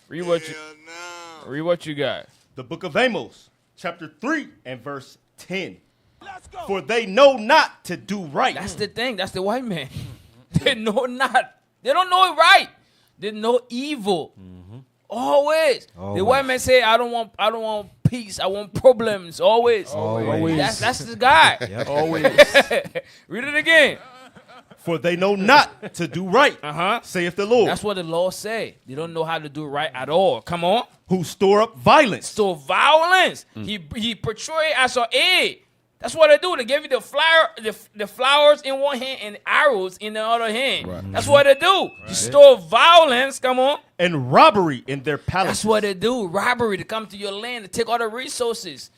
Read what you got. The book of Amos, chapter 3 and verse 10. For they know not to do right. That's the thing. That's the white man. They know not. They don't know it right. They know evil. Always. The white man say, I don't want peace. I want problems. Always. That's the guy. Yep. Always. Read it again. For they know not to do right, saith the Lord. That's what the law say. They don't know how to do right at all. Come on. Who store up violence. Store violence. He portray it as an aid. That's what they do. They give you the flowers in one hand and arrows in the other hand. Right. That's what they do. Right. You store violence. Come on. And robbery in their palaces. That's what they do. Robbery to come to your land to take all the resources.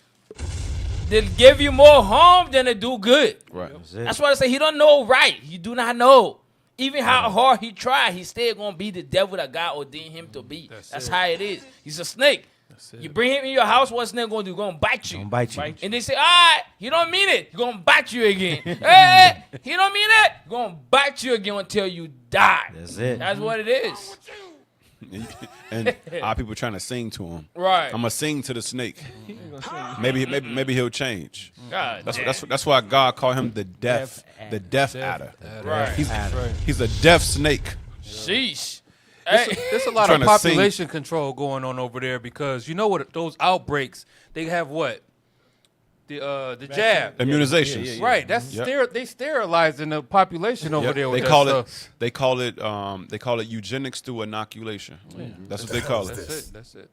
They give you more harm than they do good. Right. That's why I say he don't know right. He do not know. Even how hard he try, he still gonna be the devil that God ordained him to be. That's how it is. He's a snake. You bring him in your house, what's snake gonna do? Gonna bite you. And they say, all right, he don't mean it. He gonna bite you again. Hey, he don't mean it. He gonna bite you again until you die. That's it. That's what it is. And our people trying to sing to him. Right. I'm gonna sing to the snake. Maybe he'll change. God, that's why God called him the deaf adder. Right. He's a deaf snake. Sheesh. There's a lot of population control going on over there because you know what those outbreaks they have what the jab immunizations right. That's they sterilizing the population over there. With they call it eugenics through inoculation. That's what they call it. That's it.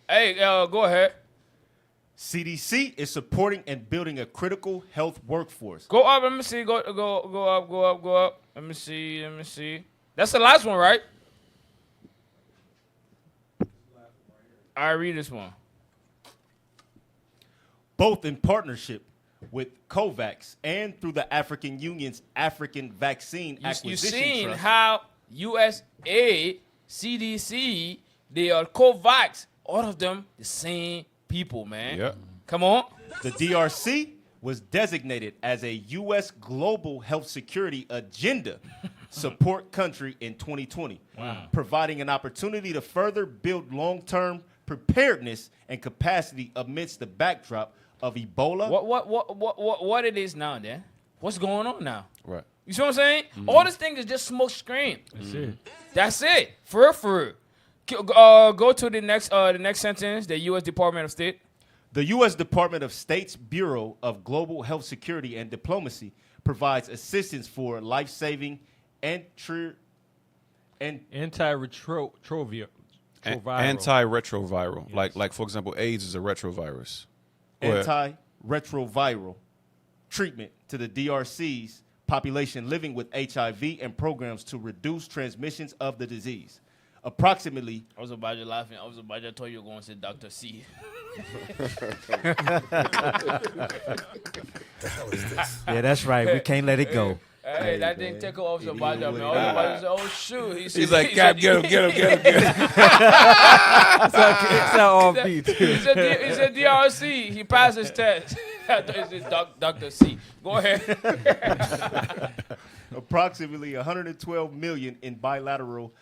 Hey, go ahead. CDC is supporting and building a critical health workforce. Go up. Let me see. Go up. Let me see. That's the last one, right? I read this one. Both in partnership with COVAX and through the African Union's African Vaccine Acquisition You've seen Trust. how USAID, CDC, they are COVAX. All of them the same people, man. Yeah. Come on. The DRC was designated as a U.S. global health security agenda support country in 2020, providing an opportunity to further build long-term preparedness and capacity amidst the backdrop of Ebola. What it is now, then? What's going on now? Right. You see what I'm saying? All this thing is just smoke screen. That's it. For real. Go to the next sentence. The U.S. Department of State. The U.S. Department of State's Bureau of Global Health Security and Diplomacy provides assistance for life-saving antiretroviral. Like for example, AIDS is a retrovirus. Antiretroviral treatment to the DRC's population living with HIV and programs to reduce transmissions of the disease. Approximately. I was about to laughing. I was about to tell you you're going to say Dr. C. Yeah, that's right. We can't let it go. Hey, that didn't take off somebody. Man. Everybody said, "Oh shoot!" He's like, "Cap, get him." It's not offbeat. He's a DRC. He passed his test. It's Dr. C. Go ahead. Approximately 112 million in bilateral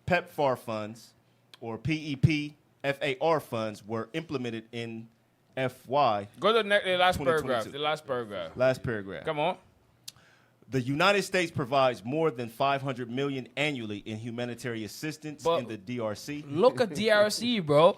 PEPFAR funds, or PEPFAR funds, were implemented in FY. Go to the last 2022. paragraph. The last paragraph. Last paragraph. Come on. The United States provides more than 500 million annually in humanitarian assistance in the DRC. Look at DRC, bro.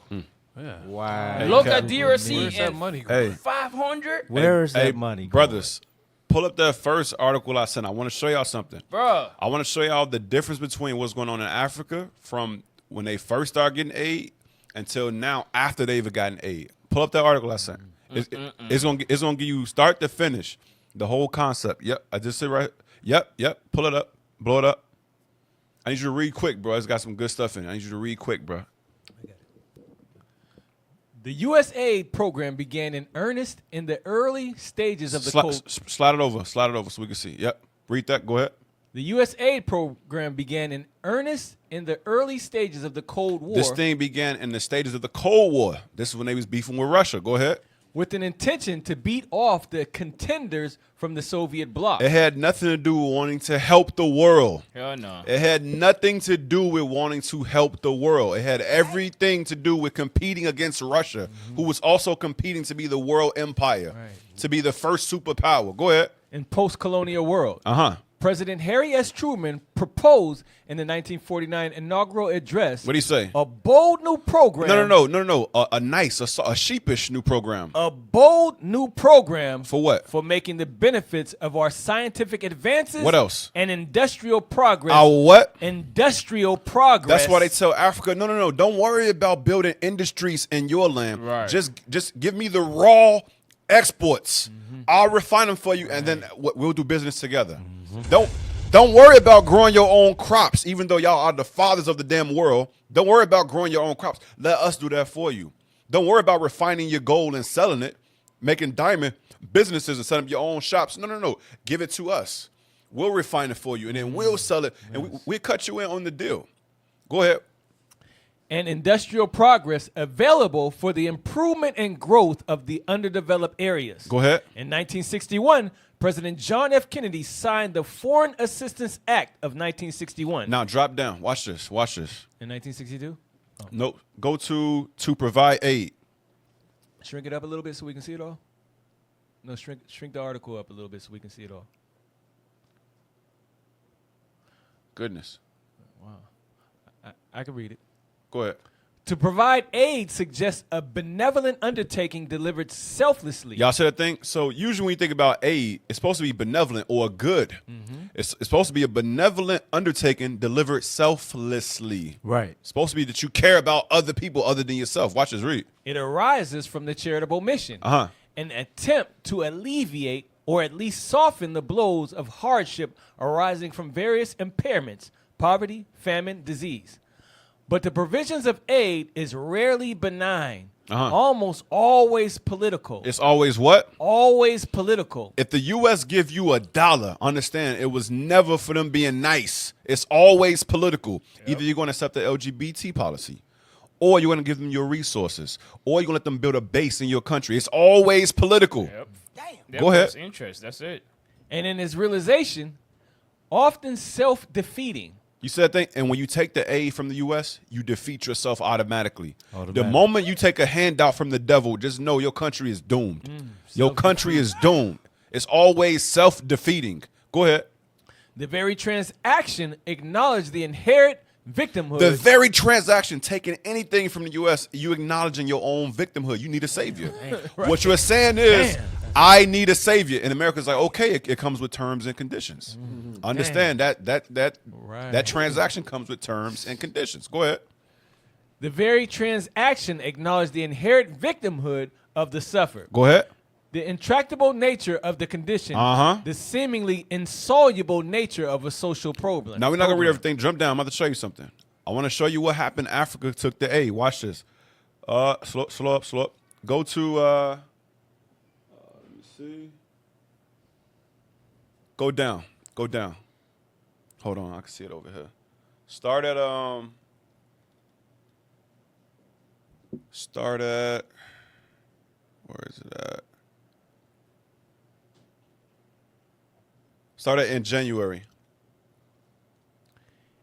Yeah. Wow. Look at DRC. Where's that money going? 500? Where is that money? Brothers, pull up that first article I sent. I want to show y'all something. Bro. I want to show y'all the difference between what's going on in Africa from when they first started getting aid until now after they've gotten aid. Pull up that article I sent. It's gonna give you start to finish the whole concept. Yep, I just said right. Yep. Pull it up, blow it up. I need you to read quick, bro. It's got some good stuff in it. I need you to read quick, bro. The USAID program began in earnest in the early stages of the Cold. Slide it over so we can see. Yep, read that. Go ahead. The USAID program began in earnest in the early stages of the Cold War. This thing began in the stages of the Cold War. This is when they was beefing with Russia. Go ahead. With an intention to beat off the contenders from the Soviet bloc. It had nothing to do with wanting to help the world. Hell no. It had nothing to do with wanting to help the world. It had everything to do with competing against Russia, who was also competing to be the world empire, to be the first superpower. Go ahead. In post-colonial world. Uh-huh. President Harry S. Truman proposed in the 1949 inaugural address. What did he say? A bold new program. No. A sheepish new program. A bold new program. For what? For making the benefits of our scientific advances. What else? And industrial progress. Our what? Industrial progress. That's why they tell Africa, no. Don't worry about building industries in your land. Right. Just give me the raw exports. I'll refine them for you, and then we'll do business together. Don't worry about growing your own crops, even though y'all are the fathers of the damn world. Don't worry about growing your own crops. Let us do that for you. Don't worry about refining your gold and selling it, making diamond businesses and setting up your own shops. No. Give it to us. We'll refine it for you, and then we'll sell it, and we'll cut you in on the deal. Go ahead. And industrial progress available for the improvement and growth of the underdeveloped areas. Go ahead. In 1961, President John F. Kennedy signed the Foreign Assistance Act of 1961. Now drop down. Watch this. In 1962? Oh. Nope. Go to provide aid. Shrink it up a little bit so we can see it all? No, shrink the article up a little bit so we can see it all. Goodness. Wow. I can read it. Go ahead. To provide aid suggests a benevolent undertaking delivered selflessly. Y'all see that thing? So usually when you think about aid, it's supposed to be benevolent or good. It's supposed to be a benevolent undertaking delivered selflessly. Right. It's supposed to be that you care about other people other than yourself. Watch this, read. It arises from the charitable mission. An attempt to alleviate or at least soften the blows of hardship arising from various impairments, poverty, famine, disease. But the provisions of aid is rarely benign, almost always political. It's always what? Always political. If the U.S. give you $1, understand it was never for them being nice. It's always political. Yep. Either you're going to accept the LGBT policy, or you're going to give them your resources, or you're going to let them build a base in your country. It's always political. Yep. Damn. Go ahead. That's interest. That's it. And in its realization, often self-defeating. You said that, and when you take the aid from the U.S., you defeat yourself automatically. The moment you take a handout from the devil, just know your country is doomed. Your country is doomed. It's always self-defeating. Go ahead. The very transaction acknowledged the inherent victimhood. The very transaction, taking anything from the U.S., you acknowledging your own victimhood. You need a savior. Right. What you're saying is, I need a savior. And America's like, okay, it comes with terms and conditions. Understand that transaction comes with terms and conditions. Go ahead. The very transaction acknowledged the inherent victimhood of the sufferer. Go ahead. The intractable nature of the condition. The seemingly insoluble nature of a social problem. Now, we're not going to read everything. Jump down. I'm about to show you something. I want to show you what happened. Africa took the aid. Watch this. Slow up. Go to, let me see. Go down. Go down. Hold on, I can see it over here. Start at where is it at? Start at in January.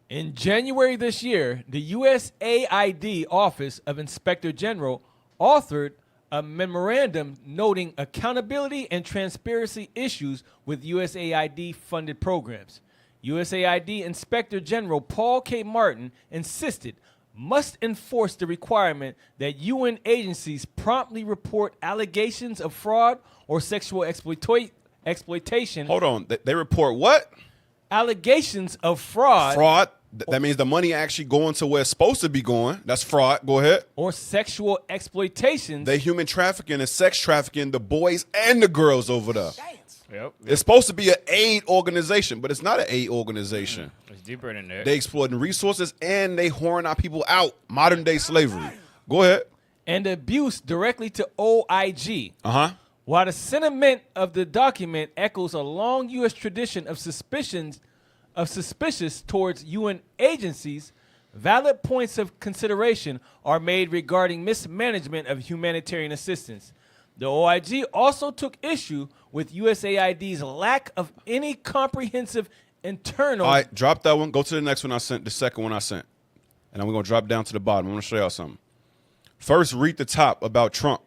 In January this year, the USAID Office of Inspector General authored a memorandum noting accountability and transparency issues with USAID funded programs. USAID Inspector General Paul K. Martin insisted must enforce the requirement that UN agencies promptly report allegations of fraud or sexual exploitation. Hold on. They report what? Allegations of fraud. Fraud. That means the money actually going to where it's supposed to be going. That's fraud. Go ahead. Or sexual exploitation. They human trafficking and sex trafficking the boys and the girls over there. Yep. It's supposed to be an aid organization, but it's not an aid organization. It's deeper than that. They exploiting resources and they whoring our people out. Modern day slavery. Go ahead. And abuse directly to OIG. Uh-huh. While the sentiment of the document echoes a long U.S. tradition of suspicious towards UN agencies, valid points of consideration are made regarding mismanagement of humanitarian assistance. The OIG also took issue with USAID's lack of any comprehensive internal. All right, drop that one. Go to the next one I sent, the second one I sent. And then we're going to drop down to the bottom. I want to show y'all something. First, read the top about Trump.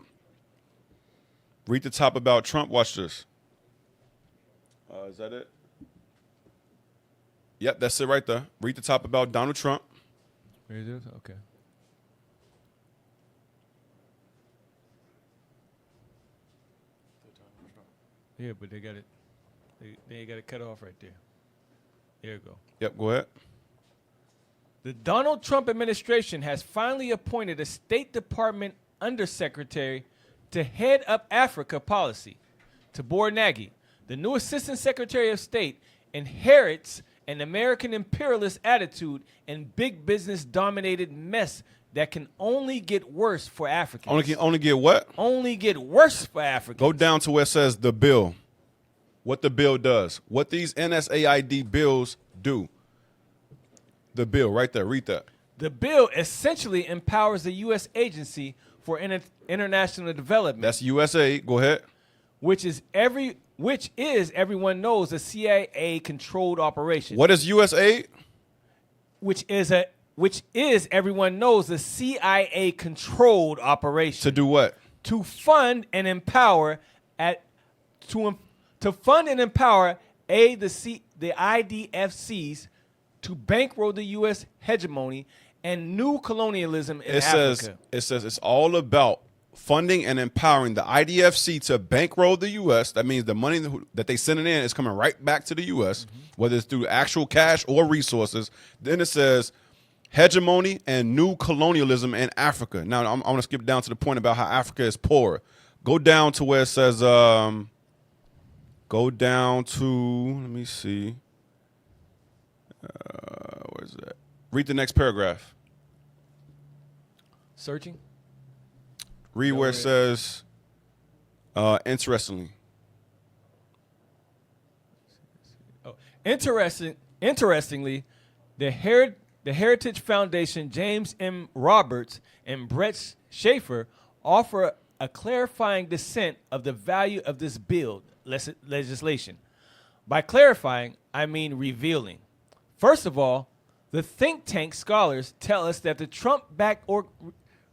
Read the top about Trump. Watch this. Is that it? Yep, that's it right there. Read the top about Donald Trump. Where is it? Okay. Yeah, but they got it. They got it cut off right there. There you go. Yep, go ahead. The Donald Trump administration has finally appointed a State Department undersecretary to head up Africa policy. Tabor Nagy, the new Assistant Secretary of State, inherits an American imperialist attitude and big business dominated mess that can only get worse for Africans. Only get what? Only get worse for Africans. Go down to where it says the bill. What the bill does. What these NSAID bills do. The bill right there. Read that. The bill essentially empowers the U.S. Agency for International Development. That's USAID. Go ahead. Which is everyone knows a CIA controlled operation. What is USAID? Which is everyone knows the CIA controlled operation. To do what? To fund and empower the IDFCs to bankroll the U.S. hegemony and new colonialism in Africa. It says it's all about funding and empowering the IDFC to bankroll the U.S. That means the money that they sending in is coming right back to the U.S., whether it's through actual cash or resources. Then it says hegemony and new colonialism in Africa. Now, I want to skip down to the point about how Africa is poor. Go down to where it says, go down to, let me see. Where's that? Read the next paragraph. Searching? Read where it says, interestingly. Oh, interestingly, the Heritage Foundation, James M. Roberts, and Brett Schaefer offer a clarifying dissent of the value of this bill legislation. By clarifying, I mean revealing. First of all, the think tank scholars tell us that the Trump-backed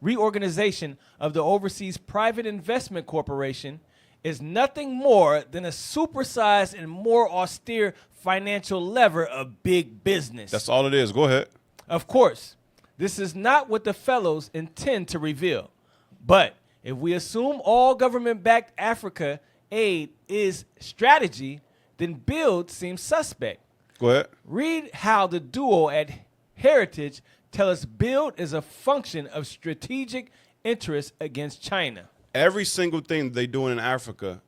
reorganization of the Overseas Private Investment Corporation is nothing more than a supersized and more austere financial lever of big business. That's all it is. Go ahead. Of course, this is not what the fellows intend to reveal. But if we assume all government-backed Africa aid is strategy, then build seems suspect. Go ahead. Read how the duo at Heritage tell us build is a function of strategic interest against China. Every single thing they doing in Africa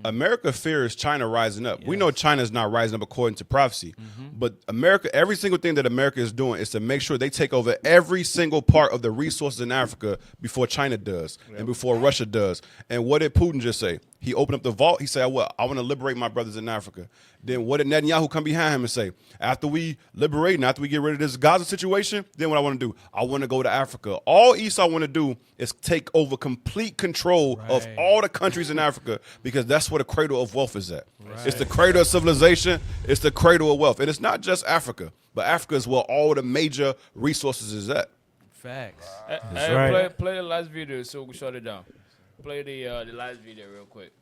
America fears China rising up. We know China is not rising up according to prophecy. But America, every single thing that America is doing is to make sure they take over every single part of the resources in Africa before China does and before Russia does. And what did Putin just say? He opened up the vault. He said, well, I want to liberate my brothers in Africa. Then what did Netanyahu come behind him and say? After we liberate and after we get rid of this Gaza situation, then what I want to do? I want to go to Africa. All Esau want to do is take over complete control of all the countries in Africa because that's where the cradle of wealth is at. It's the cradle of civilization. It's the cradle of wealth. And it's not just Africa, but Africa is where all the major resources is at. Facts. Play the last video so we shut it down. Play the last video real quick.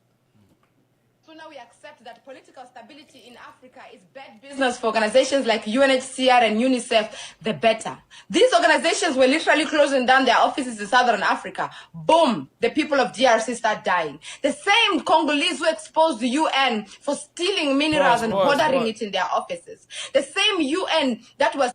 So now we accept that political stability in Africa is bad business for organizations like UNHCR and UNICEF, the better. These organizations were literally closing down their offices in Southern Africa. Boom, the people of DRC start dying. The same Congolese who exposed the UN for stealing minerals and hoarding it in their offices. The same UN that was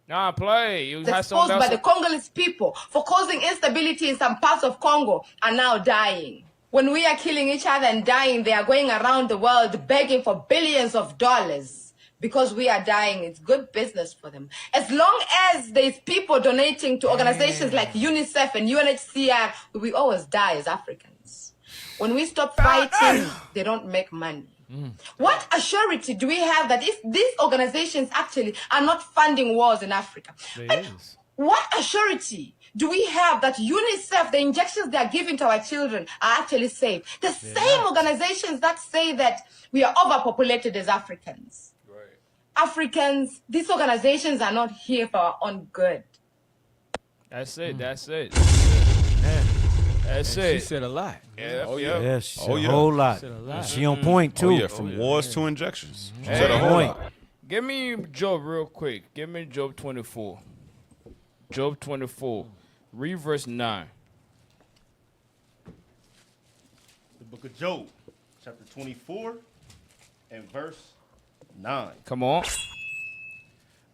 exposed by the Congolese people for causing instability in some parts of Congo are now dying. When we are killing each other and dying, they are going around the world begging for billions of dollars because we are dying. It's good business for them. As long as there's people donating to organizations like UNICEF and UNHCR, we always die as Africans. When we stop fighting, they don't make money. What assurance do we have that if these organizations actually are not funding wars in Africa? What assurance do we have that UNICEF, the injections they are giving to our children, are actually safe? The same organizations that say that we are overpopulated as Africans. Africans, these organizations are not here for our own good. That's it. That's it. She said a lot. Yeah. Oh, yeah. Yes, she said a whole lot. She on point, too. Oh, yeah, from wars to injections. She said a whole lot. Give me Job real quick. Give me Job 24. Job 24. Read verse 9. The book of Job, chapter 24 and verse 9. Come on.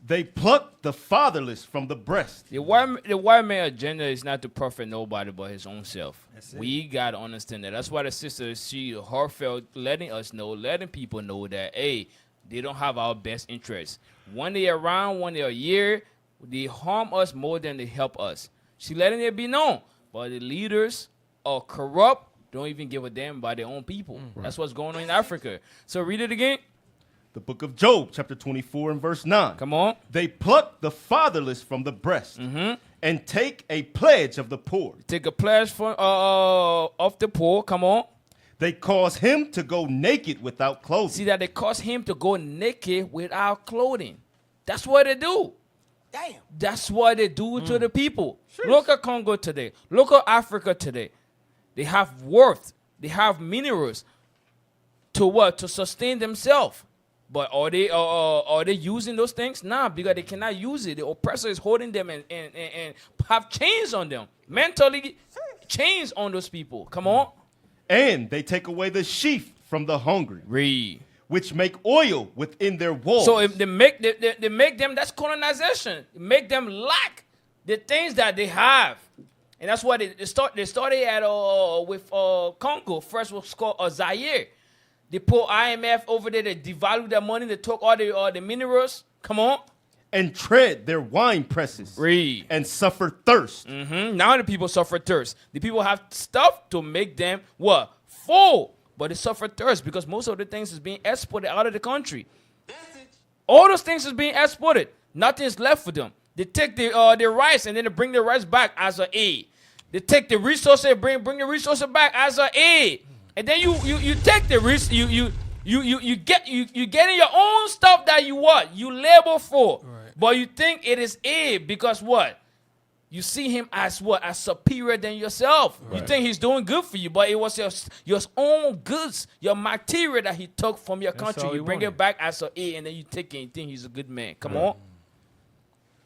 They pluck the fatherless from the breast. The white man agenda is not to profit nobody but his own self. We got to understand that. That's why the sister, she heartfelt letting people know that, hey, they don't have our best interests. When they around, when they're here, they harm us more than they help us. She letting it be known. But the leaders are corrupt, don't even give a damn about their own people. That's what's going on in Africa. So read it again. The book of Job, chapter 24 and verse 9. Come on. They pluck the fatherless from the breast and take a pledge of the poor. Take a pledge of the poor. Come on. They cause him to go naked without clothing. See that they cause him to go naked without clothing. That's what they do. Damn. That's what they do to the people. Sure. Look at Congo today. Look at Africa today. They have worth. They have minerals to what? To sustain themselves. But are they using those things? Nah, because they cannot use it. The oppressor is holding them and have chains on them. Mentally chains on those people. Come on. And they take away the sheaf from the hungry. Read. Which make oil within their walls. So if they make them, that's colonization. Make them lack the things that they have. And that's why they started at with Congo. First was called Zaire. They put IMF over there. They devalued their money. They took all the minerals. Come on. And tread their wine presses. Read. And suffer thirst. Now the people suffer thirst. The people have stuff to make them what? Full. But they suffer thirst because most of the things is being exported out of the country. All those things is being exported. Nothing's left for them. They take the rice and then they bring the rice back as an aid. They take the resources and bring the resources back as an aid. And then you take the risk, you getting your own stuff that you labor for. Right. But you think it is aid because what? You see him as what? As superior than yourself. Right. You think he's doing good for you, but it was your own goods, your material that he took from your country. You bring it back as an aid, and then you take it and think he's a good man. Come on.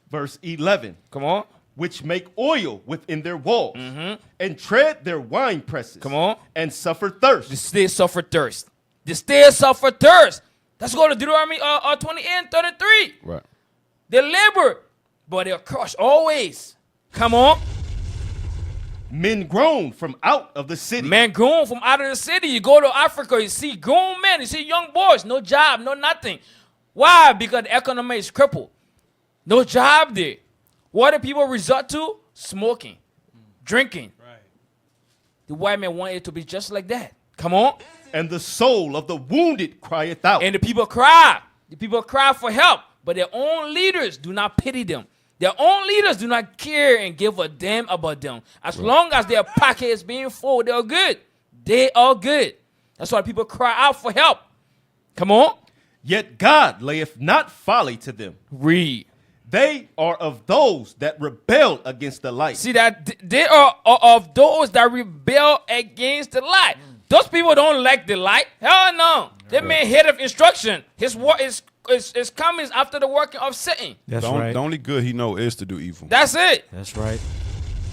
Verse 11. Come on. Which make oil within their walls and tread their wine presses. Come on. And suffer thirst. They still suffer thirst. They still suffer thirst. Let's go to Deuteronomy 28 and 33. Right. They labor, but they're crushed always. Come on. Men grown from out of the city. Men grown from out of the city. You go to Africa, you see grown men, you see young boys, no job, no nothing. Why? Because the economy is crippled. No job there. What do people resort to? Smoking, drinking. Right. The white man want it to be just like that. Come on. And the soul of the wounded crieth out. And the people cry. The people cry for help. But their own leaders do not pity them. Their own leaders do not care and give a damn about them. As long as their pocket is being full, they're good. They are good. That's why people cry out for help. Come on. Yet God layeth not folly to them. Read. They are of those that rebel against the light. See that they are of those that rebel against the light. Those people don't like the light. Hell no. They made head of instruction. His work is coming after the working of Satan. That's right. The only good he know is to do evil. That's it. That's right.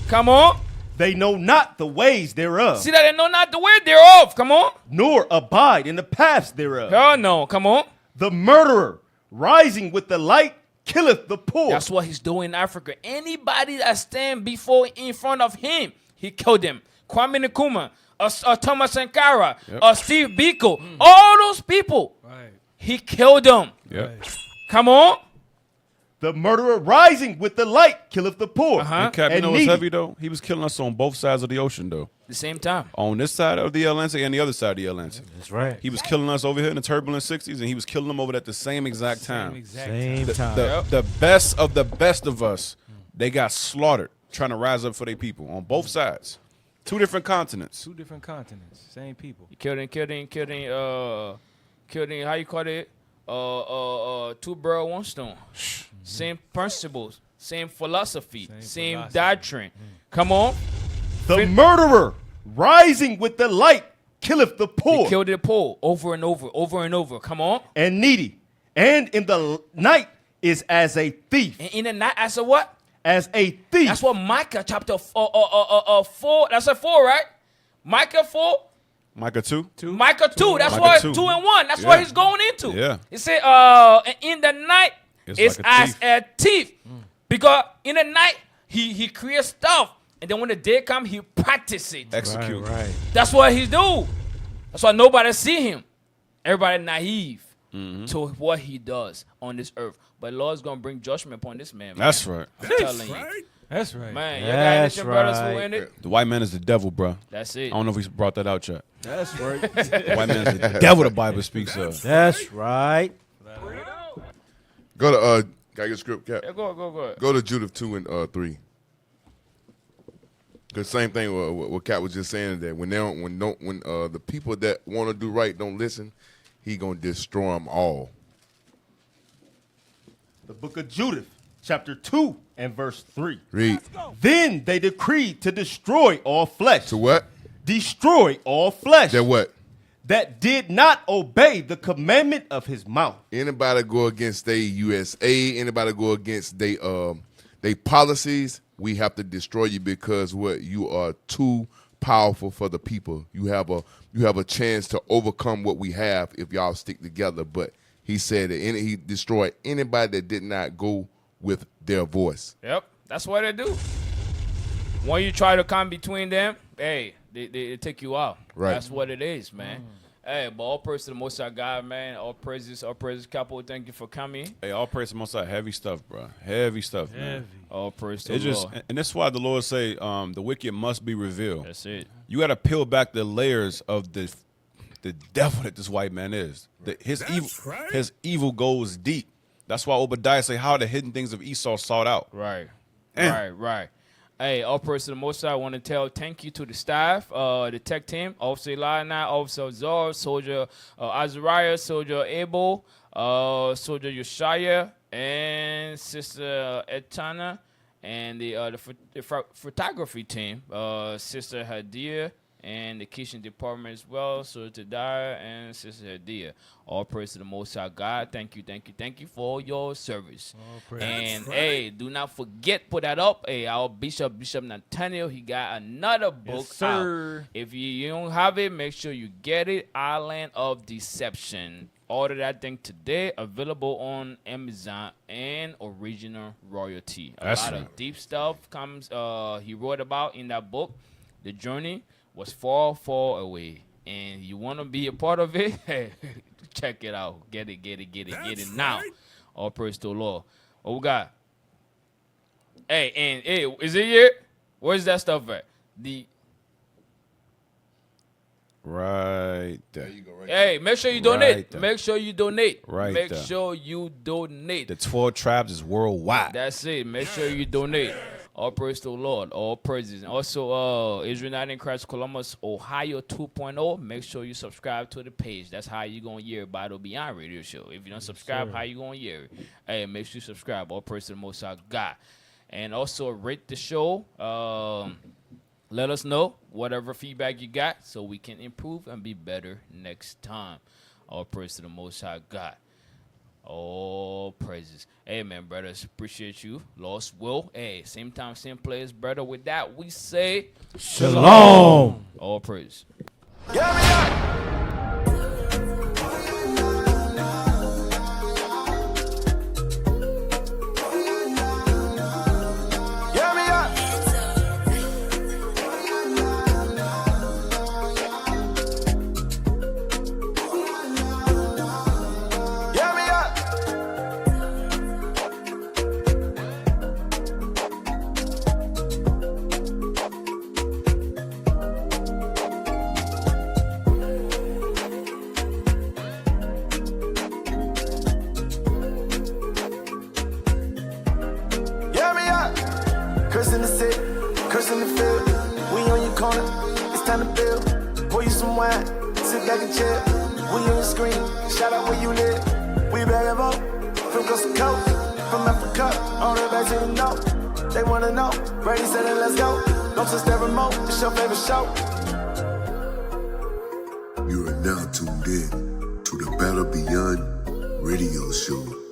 Come on. They know not the ways thereof. See that they know not the way thereof. Come on. Nor abide in the paths thereof. Hell no. Come on. The murderer rising with the light killeth the poor. That's what he's doing in Africa. Anybody that stand in front of him, he killed them. Kwame Nkrumah, Thomas Sankara, Steve Biko, all those people, he killed them. Come on. The murderer rising with the light killeth the poor. And Cap, you know what's heavy though? He was killing us on both sides of the ocean though. The same time. On this side of the Atlantic and the other side of the Atlantic. That's right. He was killing us over here in the turbulent 60s, and he was killing them over at the same exact time. Same time. The best of the best of us, they got slaughtered trying to rise up for their people on both sides. Two different continents. Two different continents. Same people. He killing, how you call it? Two birds, one stone. Same principles, same philosophy, same doctrine. Come on. The murderer rising with the light killeth the poor. He killed the poor over and over, over and over. Come on. And needy. And in the night is as a thief. And in the night as a what? As a thief. That's what Micah chapter 4, that's a 4, right? Micah 4. Micah 2? Micah 2. That's Micah what 2. 2 and 1. That's what he's going into. Yeah. He said, in the night it's like a as thief. a thief. Because in the night he creates stuff. And then when the day comes, he practices it. Execute. Right. That's what he do. That's why nobody see him. Everybody naive to what he does on this earth. But Lord's going to bring judgment upon this man. That's right. I'm telling you. That's right. Man, you got anything, brothers, who in it? The white man is the devil, bro. That's it. I don't know if we brought that out yet. That's right. The white man is the devil the Bible speaks of. That's right. Go to got your script, Cap? Yeah, go. Go to Judith 2 and 3. Because same thing what Cap was just saying, that when the people that want to do right don't listen, he gonna destroy them all. The book of Judith, chapter 2 and verse 3. Read. Then they decreed to destroy all flesh. To what? Destroy all flesh. That what? That did not obey the commandment of his mouth. Anybody go against they USAID, anybody go against they policies, we have to destroy you because you are too powerful for the people. You have a chance to overcome what we have if y'all stick together. But he said that he destroyed anybody that did not go with their voice. Yep, that's what they do. When you try to come between them, hey, they take you out. Right. That's what it is, man. Hey, but all praise to the Most High God, man. All praises, Capo. Thank you for coming. Hey, all praise to the Most High. Heavy stuff, bro. Heavy stuff, man. All praise to It's the just, Lord. and that's why the Lord say, the wicked must be revealed. That's it. You got to peel back the layers of the devil that this white man is. His evil goes deep. That's why Obadiah say how the hidden things of Esau sought out. Right. Right. Hey, all praise to the Most High. I want to tell thank you to the staff, the tech team, Officer Eliana, Officer Zor, Soldier Azariah, Soldier Abel, Soldier Yeshaya, and Sister Etana, and the photography team, Sister Hadia, and the kitchen department as well, Sister Daya and Sister Hadia. All praise to the Most High God. Thank you for your service. And hey, do not forget, put that up. Hey, our Bishop Nathaniel, he got another book out. If you don't have it, make sure you get it. Island of Deception. Order that thing today. Available on Amazon and Original Royalty. A lot of deep stuff comes he wrote about in that book. The journey was far, far away, and you want to be a part of it? Hey, check it out. Get it now. All praise to the Lord. What we got? Hey, is it here? Where's that stuff at? Right there. Hey, make sure you donate. Right there. Make sure you donate. Right Make there. sure you donate. The 12 tribes is worldwide. That's it. Make sure you donate. All praise to the Lord. All praises. Also, Israelite in Christ Columbus, Ohio 2.0. Make sure you subscribe to the page. That's how you going to hear about the Beyond Radio Show. If you don't subscribe, how you going to hear it? Hey, make sure you subscribe. All praise to the Most High God. And also rate the show. Let us know whatever feedback you got so we can improve and be better next time. All praise to the Most High God. All praises. Hey, man, brothers, appreciate you. Lost Will. Hey, same time, same place, brother. With that, we say Shalom. All praise. Cursing the city, cursing the field. We on your corner, it's time to build. Pour you some wine, sit back and chill. We on your screen, shout out where you live. We bag of up, from coast to coast. From Africa, all the way back to the north. They wanna know, Brady said it, let's go. Don't touch that remote, it's your favorite show. You are now tuned in to the Battle Beyond Radio Show.